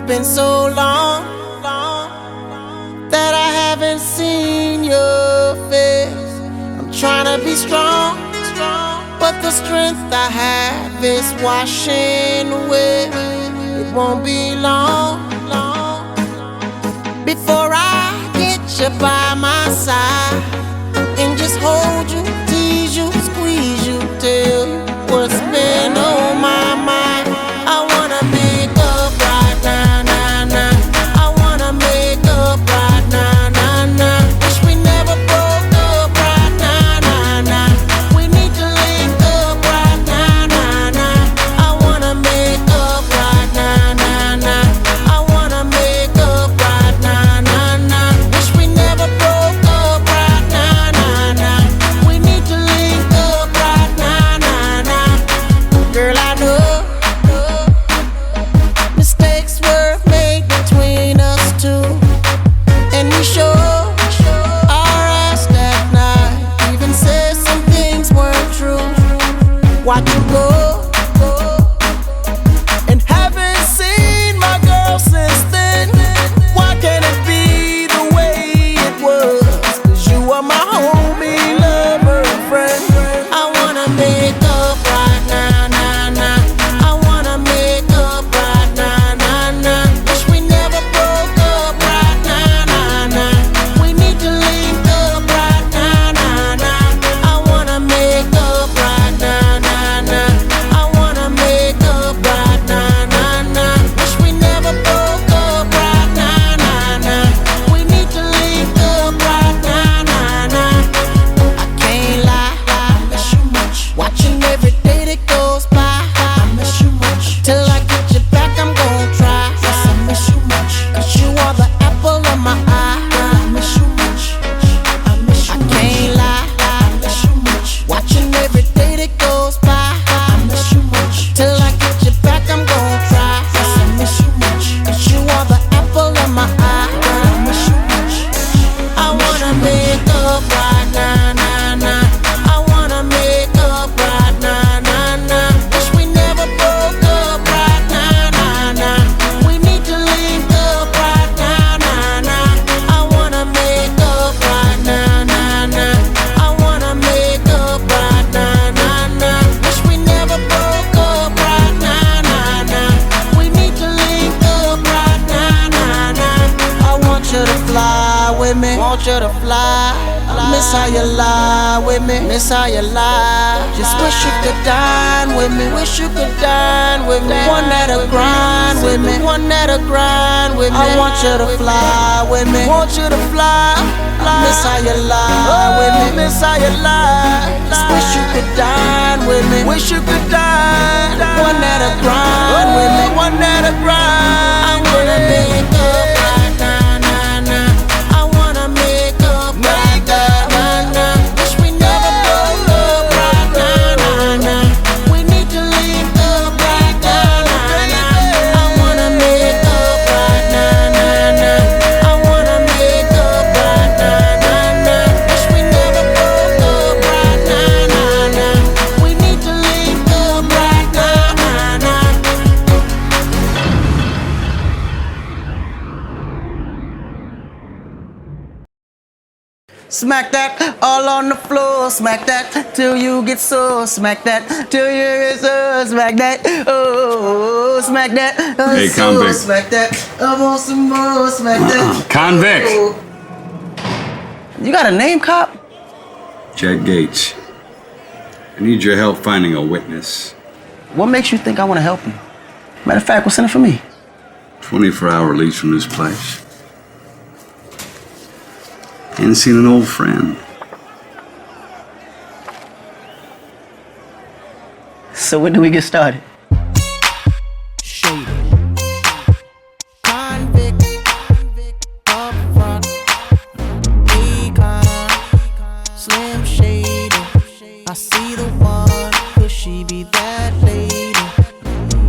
been so long that I haven't seen your face. I'm trying to be strong, but the strength I have is washing away. It won't be long before I get you by my side and just hold you, tease watch you go. And haven't seen my girl since then. Why can't it be the way it was? 'Cause you are my homie, lover, and friend. I wanna make up right now, nah, nah. I wanna make up right now, nah, nah. Wish we never broke up right now, nah, nah. We need to link up right now, nah, nah. I wanna make up right now, nah, nah. I wanna make up right now, nah, nah. Wish we never broke up right now, nah, nah. We need to link up right now, nah, nah. I can't lie, I miss you much. Watching every day that goes by, I miss you much. Till I get you back, I'm gon' try. Yes, I miss you much. 'Cause you are the apple of my eye. I miss you much. I miss you much. I can't lie, I miss you much. Watching every day that goes by, I miss you much. Till I get you back, I'm gon' try. Yes, I miss you much. 'Cause you are the apple of my eye. I miss you much. I wanna make up right now, nah, nah. I wanna make up right now, nah, nah. Wish we never broke up right now, nah, nah. We need to link up right now, nah, nah. I wanna make up right now, nah, nah. I wanna make up right now, nah, nah. Wish we never broke up right now, nah, nah. We need to link up right now, nah, nah. I want you to fly with me, want you to fly. I miss how you lie with me, miss how you lie. Just wish you could dine with me, wish you could dine with me. One that'll grind with me, one that'll grind with me. I want you to fly with me, want you to fly. I miss how you lie with me, miss how you lie. Just wish you could dine with me, wish you could dine. One that'll grind with me, one that'll grind. I wanna make up right now, nah, nah. I wanna make up right now, nah, nah. Wish we never broke up right now, nah, nah. We need to link up right now, nah, nah. I wanna make up right now, nah, nah. I wanna make up right now, nah, nah. Wish we never broke up right now, nah, nah. We need to link up right now, nah, nah. Smack that all on the floor, smack that till you get sore, smack that till you get sore, smack that, oh, smack that, Hey, sore, convict. smack that, I want some more, smack that. Convict. Oh. You got a name, cop? Jack Gates. I need your help finding a witness. What makes you think I want to help you? Matter of fact, what's in it for me? 24-hour release from this place. Ain't seen an old friend. So when do we get started? Convict, up front, decline, Slim Shady. I see the one, could she be that lady?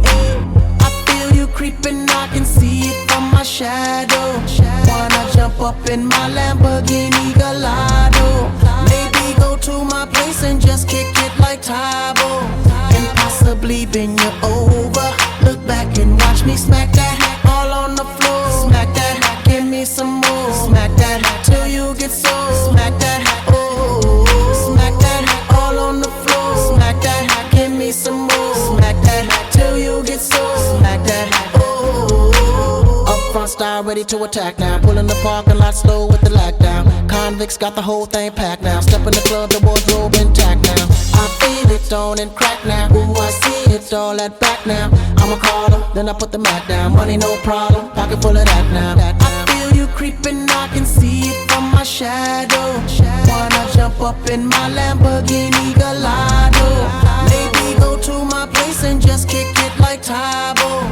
Hey, I feel you creeping, I can see it from my shadow. Wanna jump up in my Lamborghini Gallardo? Maybe go to my place and just kick it like Tybo, and possibly bend you over. Look back and watch me smack that all on the floor. Smack that, give me some more. Smack that till you get sore. Smack that, oh, smack that all on the floor. Smack that, give me some more. Smack that till you get sore. Smack that, oh. Up front style, ready to attack now. Pulling the parking lot slow with the lockdown. Convicts got the whole thing packed now. Step in the club, the wardrobe intact now. I feel it on and crack now. Ooh, I see it all at back now. I'ma call her, then I put the Mac down. Money no problem, pocket full of that now. I feel you creeping, I can see it from my shadow. Wanna jump up in my Lamborghini Gallardo? Maybe go to my place and just kick it like Tybo,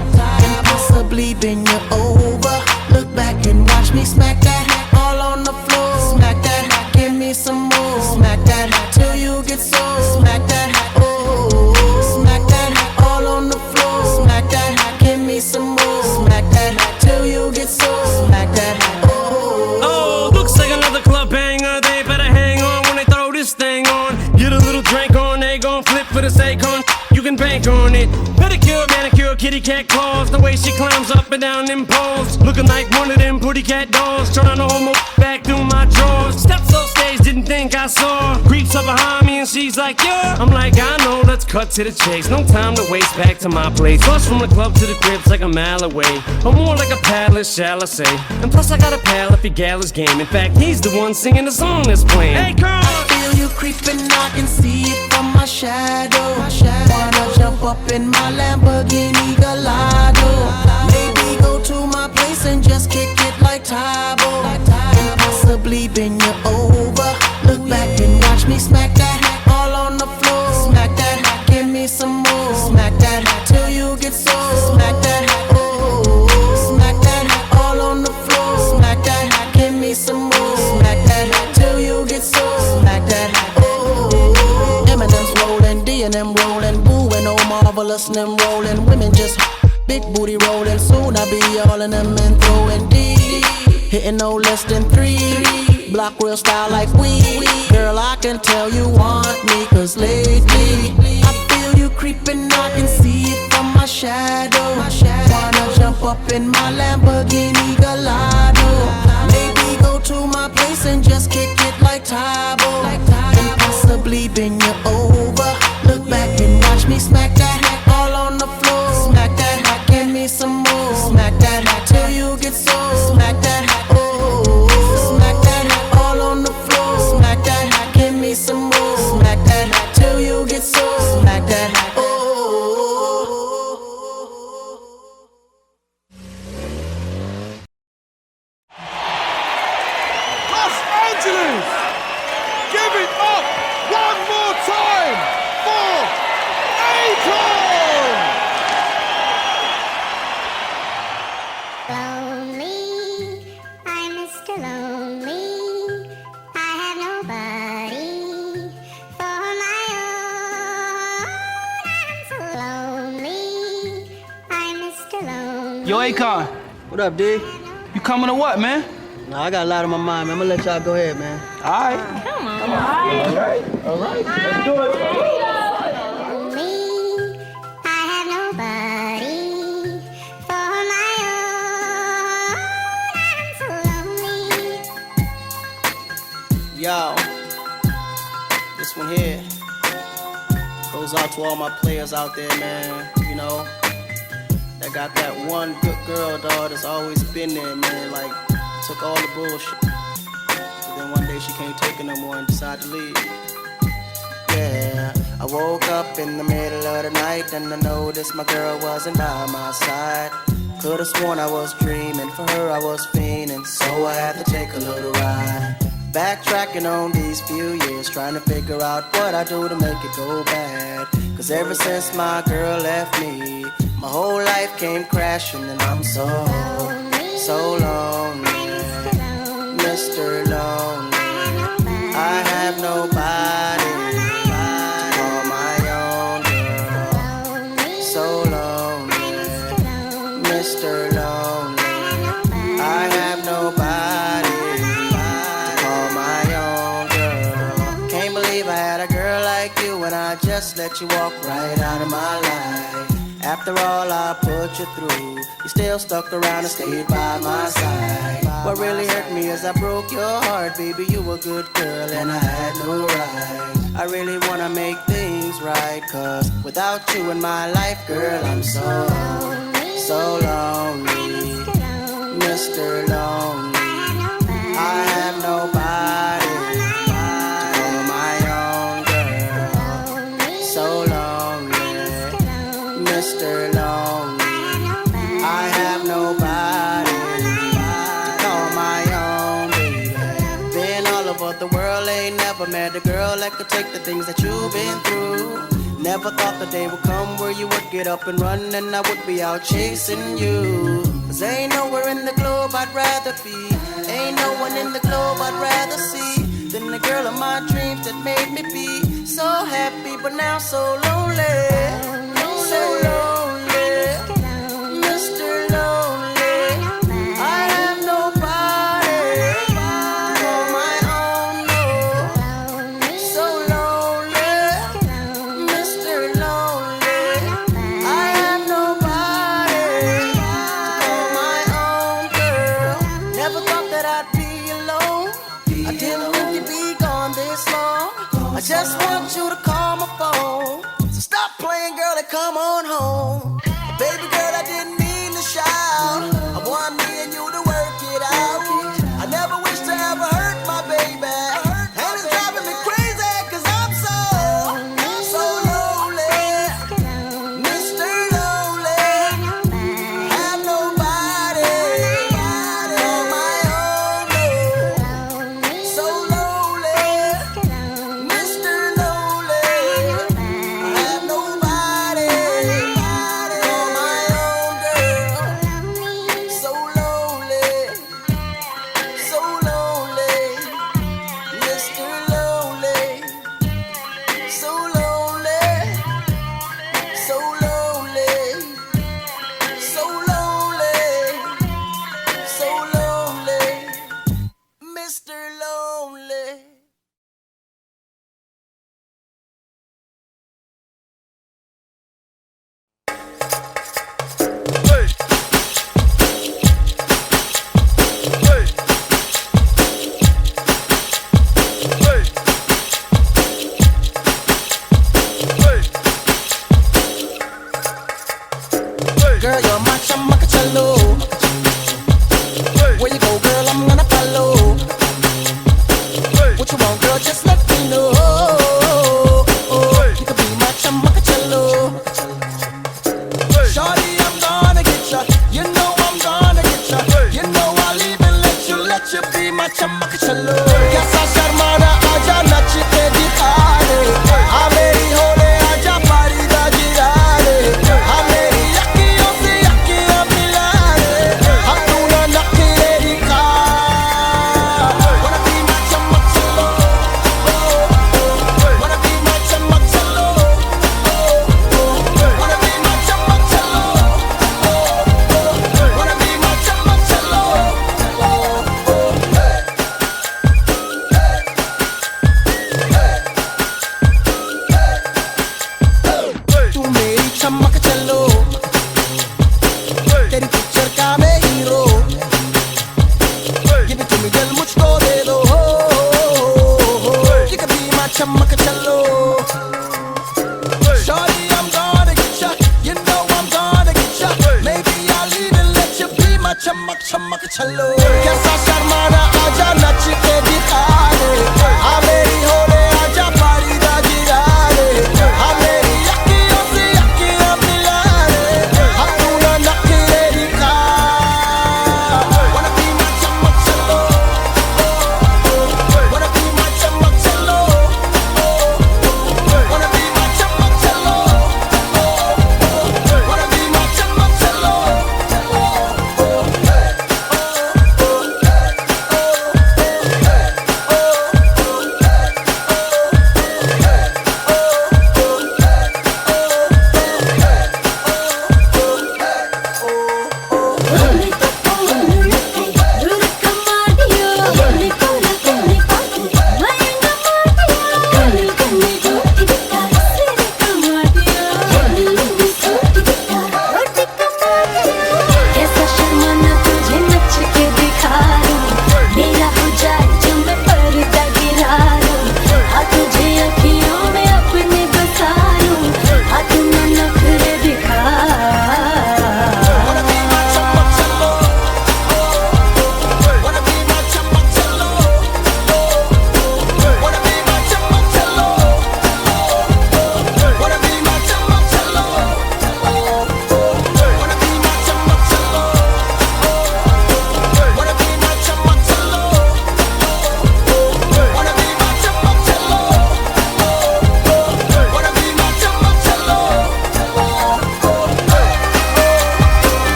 and possibly bend you over. Look back and watch me smack that all on the floor. Smack that, give me some more. Smack that till you get sore. Smack that, oh, smack that all on the floor. Smack that, give me some more. Smack that till you get sore. Smack that, oh. Oh, looks like another club banger. They better hang on when they throw this thing on. Get a little drink on, they they gon' flip for the Akon. You can bank on it. Pedicure, manicure, kitty cat claws. The way she climbs up and down them poles, looking like one of them pretty cat dolls. Trying to hold my back through my drawers. Steps on stage, didn't think I saw. Creeps up behind me and she's like, yeah. I'm like, I know, let's cut to the chase. No time to waste, back to my place. Bus from the club to the crib's like a mile away, or more like a palace, shall I say. And plus I got a pal if he gallows game. In fact, he's the one singing the song that's playing. Hey, girl! Feel you creeping, I can see it from my shadow. Wanna jump up in my Lamborghini Gallardo. Maybe go to my place and just kick it like Tybo. And possibly bend you over. Look back and watch me smack that all on the floor. Smack that, give me some more. Smack that till you get sore. Smack that, oh. Smack that all on the floor. Smack that, give me some more. Smack that till you get sore. Smack that, oh. Eminem's rolling, D&M rolling, Boo and oh marvelous them rolling. Women just big booty rolling. Soon I be all in them and throwing D. Hitting no less than 3. Block real style like we. Girl, I can tell you want me, cause lately I feel you creeping, I can see it from my shadow. Wanna jump up in my Lamborghini Gallardo. Maybe go to my place and just kick it like Tybo. And possibly bend you over. Look back and watch me smack that all on the floor. Smack that, give me some more. Smack that till you get sore. Smack that, oh. Smack that all on the floor. Smack that, give me some more. Smack that till you get sore. Smack that, oh. Los Angeles! Give it up one more time for Akon! Lonely, I'm Mr. Lonely. I have nobody for my own. I'm so lonely. I'm Mr. Lonely. Yo, Akon, What up, D? you coming or what, man? Nah, I got a lot on my mind, man. I'm gonna let y'all go ahead, man. All right. Lonely, I have nobody for my own. I'm so lonely. Yo, this one here goes out to all my players out there, man. You know, that got that one good girl, dog, that's always been there, man. Like, took all the bullshit. But then one day she can't take it no more and decided to leave. Yeah, I woke up in the middle of the night and I noticed my girl wasn't by my side. Could've sworn I was dreaming, for her I was fiending, so I had to take a little ride. Backtracking on these few years, trying to figure out what I do to make it go bad. Cause ever since my girl left me, my whole life came crashing and I'm so lonely. Mr. Lonely, I have nobody to call my own girl. So lonely, Mr. Lonely, I have nobody to call my own girl. Can't believe I had a girl like you and I just let you walk right out of my life. After all I put you through, you still stuck around and stayed by my side. What really hurt me is I broke your heart, baby, you a good girl and I had no right. I really wanna make things right, cause without you in my life, girl, I'm so lonely. Mr. Lonely, I have nobody to call my own girl. So lonely, Mr. Lonely, I have nobody to call my own baby. Been all over the world, ain't never met a girl that could take the things that you've been through. Never thought the day would come where you would get up and run and I would be out chasing you. Cause ain't nowhere in the globe I'd rather be, ain't no one in the globe I'd rather see than the girl of my dreams that made me be so happy but now so lonely. So lonely, Mr. Lonely, I have nobody to call my own, no. So lonely, come on home. Baby girl, I didn't mean to shout. I want me and you to work it out. I never wish to ever hurt my baby. And it's driving me crazy, cause I'm so lonely. Mr. Lonely. Have nobody on my own. So lonely. Mr. Lonely. Have nobody on my own, girl. So lonely. So lonely. Mr. Lonely. So lonely. So lonely. So lonely. So lonely. Mr. Lonely. Girl, you're my chamacacello. Where you go, girl, I'm gonna follow. What you want, girl, just let me know. You can be my chamacacello. Shorty, I'm gonna get ya. You know I'm gonna get ya. You know I'll even let you be my chamacacello. Kaisa sharmana aaja nach ke dikhane. Aa meri hole aaja pari da girane. Aa meri akhiyon se akhiyan milane. Hum tu na nakhre dikha. Wanna be my chamacacello. Wanna be my chamacacello. Wanna be my chamacacello. Wanna be my chamacacello. तू मेरी चमकचलो, तेरी पिक्चर का मैं hero. Give it to me, दिल मुझको दे दो. You can be my चमकचलो. Shorty, I'm gonna get ya. You know I'm gonna get ya. Maybe I'll even let you be my चमकचलो. कैसा शर्माना आजा नच के दिखाने. हाँ मेरी होले आजा पारी दा गिराने. हाँ मेरी अखियों से अखियाँ मिलाने. हाँ तू ना नखरे दिखा. Wanna be my चमकचलो. Wanna be my चमकचलो. Wanna be my चमकचलो. Wanna be my चमकचलो.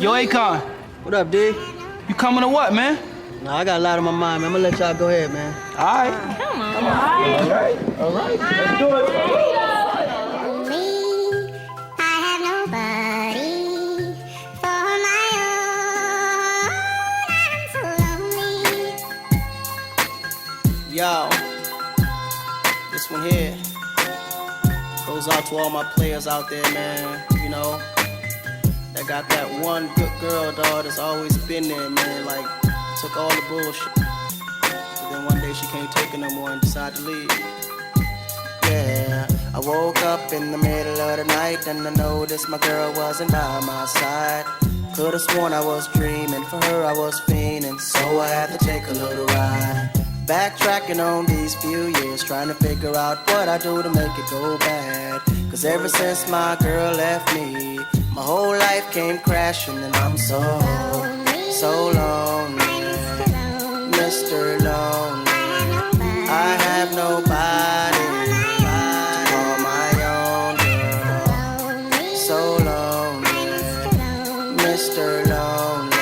Yo, Akon, What up, D? you coming or what, man? Nah, I got a lot on my mind, man. I'm gonna let y'all go ahead, man. All right. All right. Let's do it. Me, I have nobody for my own. I'm so lonely. Yo, this one here goes out to all my players out there, man. You know, that got that one good girl, dog, that's always been there, man. Like, took all the bullshit. But then one day she can't take it no more and decided to leave. Yeah, I woke up in the middle of the night and I noticed my girl wasn't by my side. Could've sworn I was dreaming, for her I was fiending, so I had to take a little ride. Backtracking on these few years, trying to figure out what I do to make it go bad. Cause ever since my girl left me, my whole life came crashing and I'm so lonely, Mr. Lonely. I have nobody to call my own girl. So lonely, Mr. Lonely.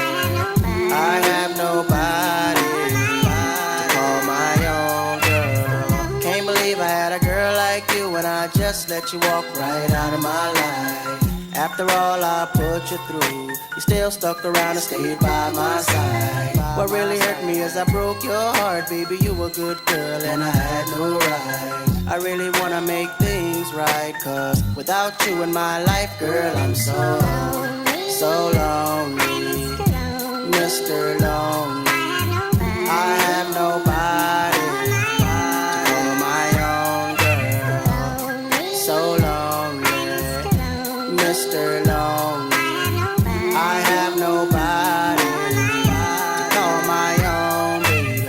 I have nobody to call my own girl. Can't believe I had a girl like you and I just let you walk right out of my life. After all I put you through, you still stuck around and stayed by my side. What really hurt me is I broke your heart, baby. You were a good girl and I had no right. I really wanna make things right, cause without you in my life, girl, I'm so lonely, Mr. Lonely. I have nobody to call my own girl. So lonely, Mr. Lonely. I have nobody to call my own baby.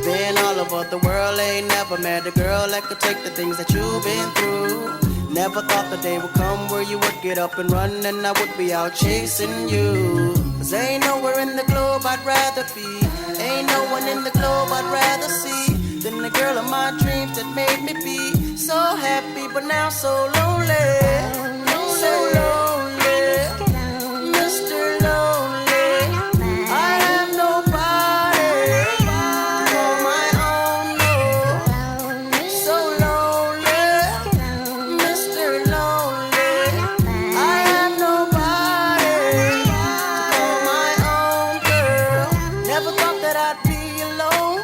Been all over the world, ain't never met a girl that could take the things that you've been through. Never thought the day would come where you would get up and run and I would be out chasing you. Cause ain't nowhere in the globe I'd rather be, ain't no one in the globe I'd rather see than the girl of my dreams that made me be so happy but now so lonely. So lonely, Mr. Lonely. I have nobody to call my own, no. So lonely, Mr. Lonely. I have nobody to call my own girl. Never thought that I'd be alone.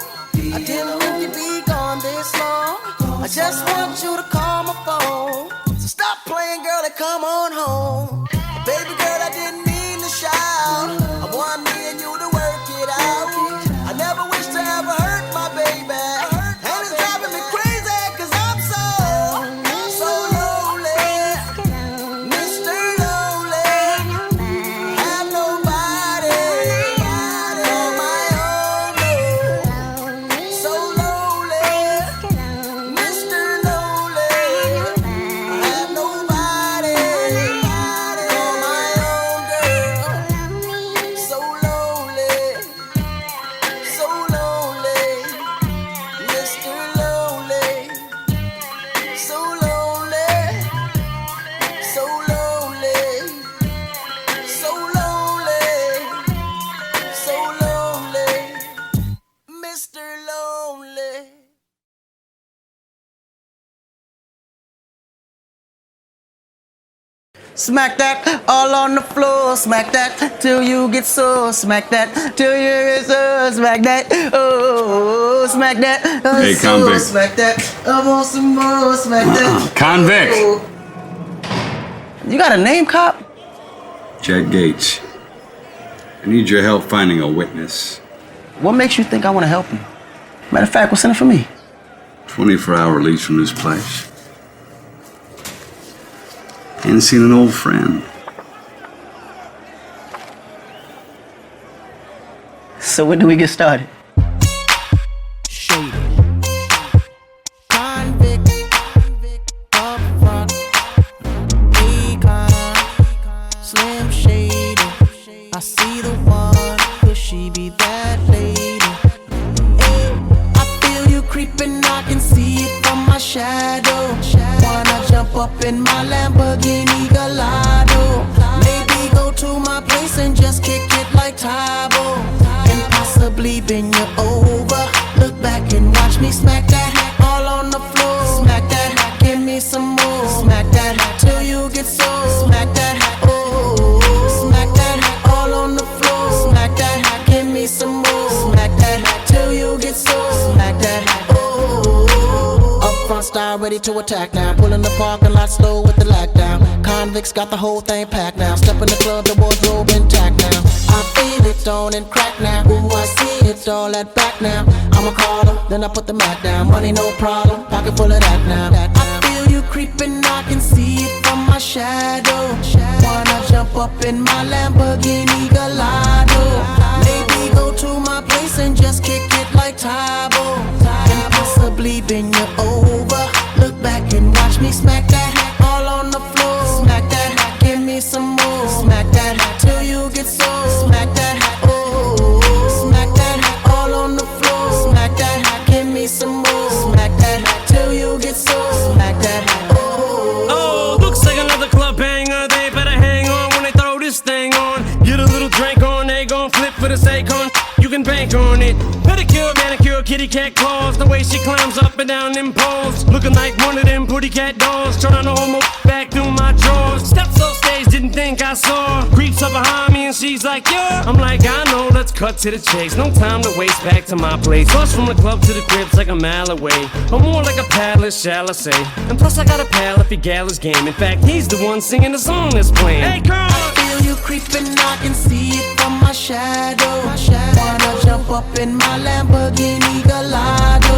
I didn't think you'd be gone this long. I just want you to call my phone. So stop playing, girl, and come on home. Baby girl, I didn't mean to shout. I want me and you to work it out. I never wish to ever hurt my baby, and it's driving me crazy cause I'm so lonely, Mr. Lonely. Have nobody on my own, no. So lonely, Mr. Lonely. I have nobody on my own girl. So lonely, so lonely, Mr. Lonely. So lonely, so lonely, so lonely, so lonely, Mr. Lonely. Smack that all on the floor, smack that till you get sore, smack that till you get sore, smack that, oh, smack that, Hey, sore, convict. smack that, I want some more, smack that. Convict. Oh. You got a name, cop? Jack Gates. I need your help finding a witness. What makes you think I want to help you? Matter of fact, what's in it for me? 24-hour release from this place. And seen an old friend. So when do we get started? Shady. Convict. Up front. Akon. Slim Shady. I see the one. Could she be that lady? Hey, I feel you creeping. I can see it from my shadow. Wanna jump up in my Lamborghini Gallardo. Maybe go to my place and just kick it like Tybo, and possibly bend you over. Look back and watch me smack that all on the floor. Smack that, give me some more. Smack that till you get sore. Smack that, oh, smack that all on the floor. Smack that, give me some more. Smack that till you get sore. Smack that, oh. Up front style, ready to attack now. Pulling the parking lot slow with the lag down. Convicts got the whole thing packed now. Step in the club, the wardrobe intact now. I feel it on and crack now. Ooh, I see it all at back now. I'm a caller, then I put the Mac down. Money no problem, pocket full of that now. I feel you creeping, I can see it from my shadow. Wanna jump up in my Lamborghini Gallardo? Maybe go to my place and just kick it like Tybo, and possibly bend you over. Look back and watch me smack that all on the floor. Smack that, give me some more. Smack that till you get sore. Smack that, oh, smack that all on the floor. Smack that, give me some more. Smack that till you get sore. Smack that, oh. Oh, looks like another club banger. They better hang on when they throw this thing on. Get a little drink on, they gon' flip for the Akon. You can bank on it. Pedicure, manicure, kitty cat claws. The way she climbs up and down them poles, looking like one of them pretty cat dolls. Turn on the homo back through my drawers. Steps on stage, didn't think I saw. Creeps up behind me and she's like, yeah. I'm like, I know, let's cut to the chase. No time to waste, back to my place. Bus from the club to the crib's like a mile away, or more like a palace, shall I say. And plus I got a pal if he Gallus game. In fact, he's the one singing the song that's playing. Hey girl, I feel you creeping, I can see it from my shadow. Wanna jump up in my Lamborghini Gallardo?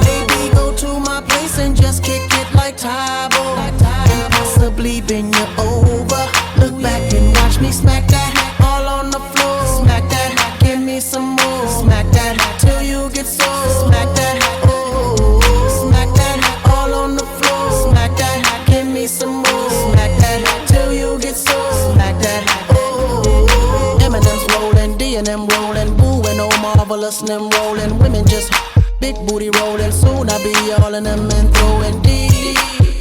Maybe go to my place and just kick it like Tybo, and possibly bend you over. Look back and watch me smack that all on the floor. Smack that, give me some more. Smack that till you get sore. Smack that, oh, smack that all on the floor. Smack that, give me some more. Smack that till you get sore. Smack that, oh. Eminem's rolling, D&M rolling, Boo and Oh Marvelous and them rolling. Women just big booty rolling. Soon I be all in them and throwing D.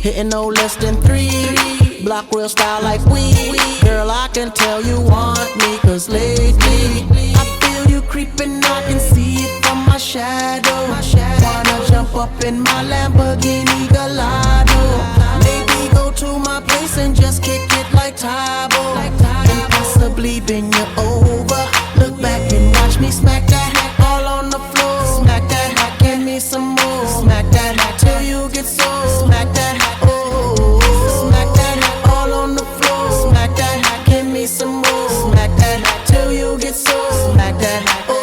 Hitting no less than 3. Block real style like we. Girl, I can tell you want me, cause lately I feel you creeping, I can see it from my shadow. Wanna jump up in my Lamborghini Gallardo? Maybe go to my place and just kick it like Tybo, and possibly bend you over. Look back and watch me smack that all on the floor. Smack that, give me some more. Smack that till you get sore. Smack that, oh, smack that all on the floor. Smack that, give me some more. Smack that till you get sore. Smack that, oh.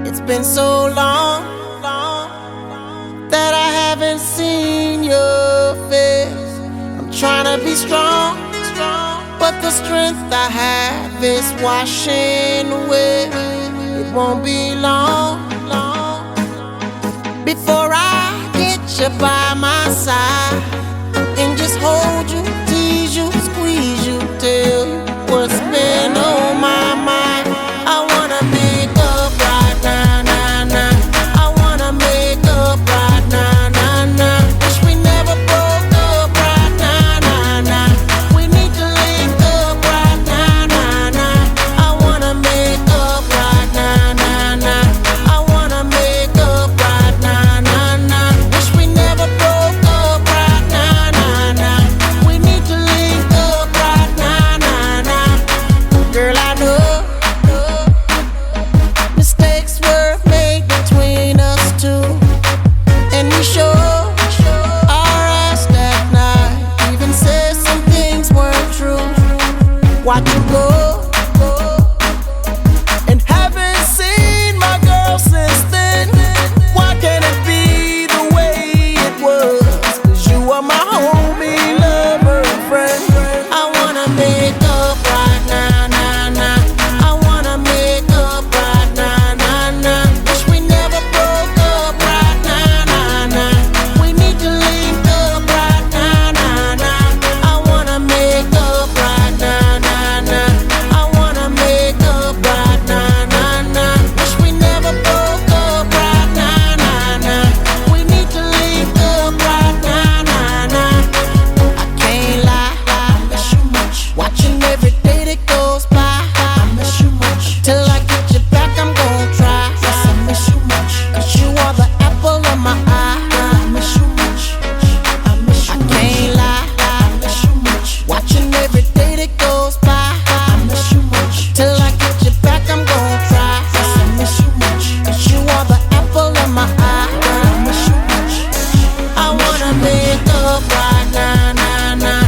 It's been so long that I haven't seen your face. I'm trying to be strong, but the strength I have is washing away. It won't be long before I get you by my side and just hold you, tease you, squeeze you, tell you what's been on my mind. I wanna make up right now, nah, nah. I wanna make up right now, nah, nah. Wish we never broke up right now, nah, nah. We need to link up right now, nah, nah. I wanna make up right now, nah, nah. I wanna make up right now, nah, nah. Wish we never broke up right now, nah, nah. We watch you go. And haven't seen my girl since then. Why can't it be the way it was? 'Cause you are my homie, lover, and friend. I wanna make up right now, nah, nah. I wanna make up right now, nah, nah. Wish we never broke up right now, nah, nah. We need to link up right now, nah, nah. I wanna make up right now, nah, nah. I wanna make up right now, nah, nah. Wish we never broke up right now, nah, nah. We need to link up right now, nah, nah. I can't lie, I miss you much. Watching every day that goes by, I miss you much. Till I get you back, I'm gon' try. Yes, I miss you much. 'Cause you are the apple of my eye. I miss you much. I miss you much. I can't lie, I miss you much. Watching every day that goes by, I miss you much. Till I get you back, I'm gon' try. Yes, I miss you much. 'Cause you are the apple of my eye. I miss you much. I wanna make up right now, nah, nah.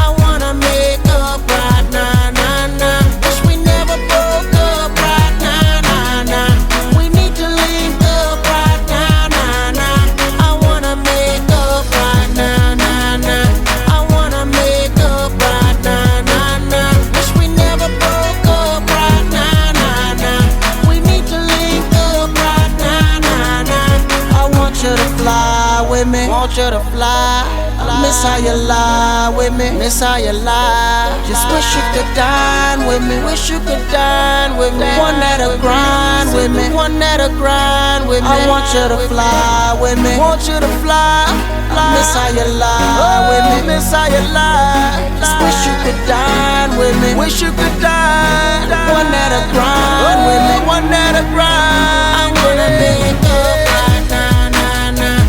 I wanna make up right now, nah, nah. Wish we never broke up right now, nah, nah. We need to link up right now, nah, nah. I wanna make up right now, nah, nah. I wanna make up right now, nah, nah. Wish we never broke up right now, nah, nah. We need to link up right now, nah, nah. I want you to fly with me, want you to fly. I miss how you lie with me, miss how you lie. Just wish you could dine with me, wish you could dine with me. One that'll grind with me, one that'll grind with me. I want you to fly with me, want you to fly. Miss how you lie with me, miss how you lie. Just wish you could dine with me, wish you could dine. One that'll grind with me, one that'll grind. I wanna make up right now, nah, nah.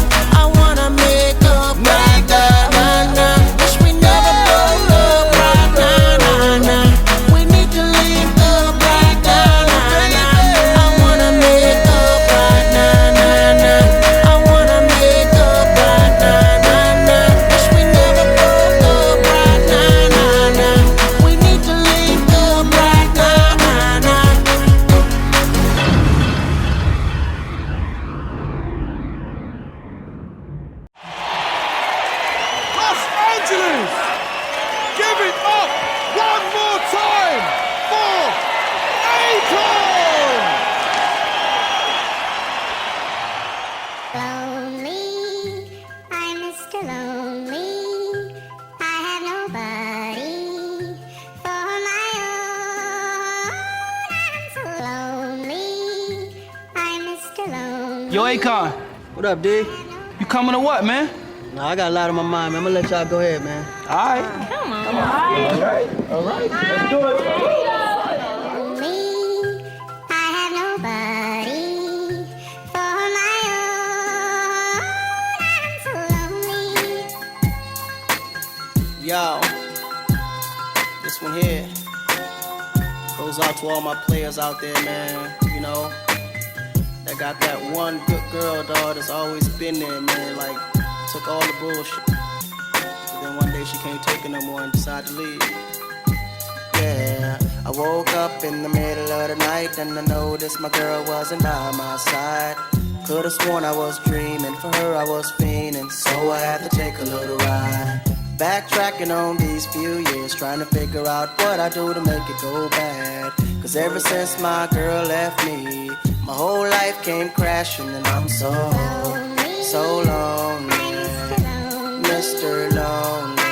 I wanna make up right now, nah, nah. Wish we never broke up right now, nah, nah. We need to link up right now, nah, nah. I wanna make up right now, nah, nah. I wanna make up right now, nah, nah. Wish we never broke up right now, nah, nah. We need to link up right now, nah, nah. Los Angeles! Give it up one more time for Akon! Lonely, I'm Mr. Lonely. I have nobody for my own. I'm so lonely. I'm Mr. Lonely. Yo, Akon. What up, D? You coming or what, man? Nah, I got a lot on my mind, man. I'm gonna let y'all go ahead, man. All right. Come on. All right. Let's do it. Lonely, I have nobody for my own. I'm so lonely. Yo, this one here goes out to all my players out there, man. You know, that got that one good girl, dog, that's always been there, man. Like, took all the bullshit. But then one day she can't take it no more and decided to leave. Yeah, I woke up in the middle of the night and I noticed my girl wasn't by my side. Could've sworn I was dreaming, for her I was fiending, so I had to take a little ride. Backtracking on these few years, trying to figure out what I do to make it go bad. Cause ever since my girl left me, my whole life came crashing and I'm so lonely. Mr. Lonely,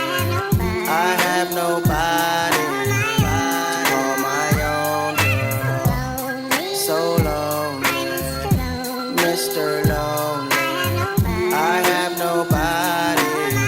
I have nobody to call my own girl. So lonely, Mr. Lonely, I have nobody to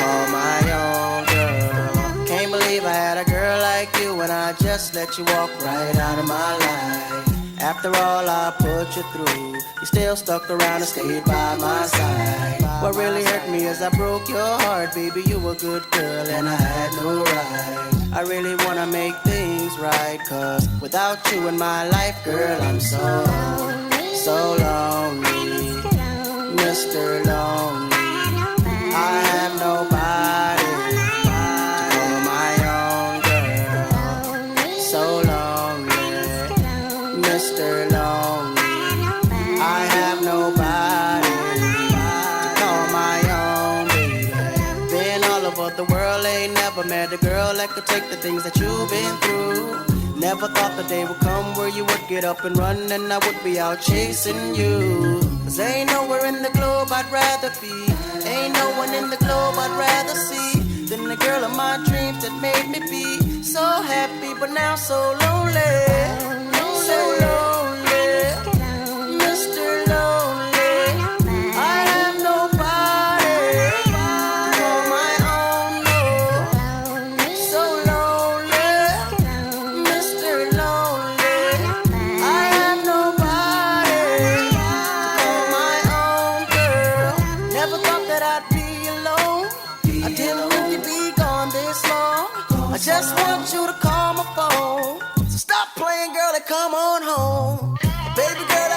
call my own girl. Can't believe I had a girl like you and I just let you walk right out of my life. After all I put you through, you still stuck around and stayed by my side. What really hurt me is I broke your heart, baby. You were a good girl and I had no right. I really wanna make things right, cause without you in my life, girl, I'm so lonely. Mr. Lonely, I have nobody to call my own girl. that could take the things that you've been through. Never thought the day would come where you would get up and run and I would be out chasing you. Cause ain't nowhere in the globe I'd rather be, ain't no one in the globe I'd rather see than the girl of my dreams that made me be so happy but now so lonely. So lonely, Mr. Lonely. I have nobody to call my own, no. So lonely, Mr. Lonely. I have nobody to call my own, girl. Never thought that I'd be alone. I didn't think you'd be gone this long. I just want you to call my phone. So stop playing, girl, and come on home. Baby girl,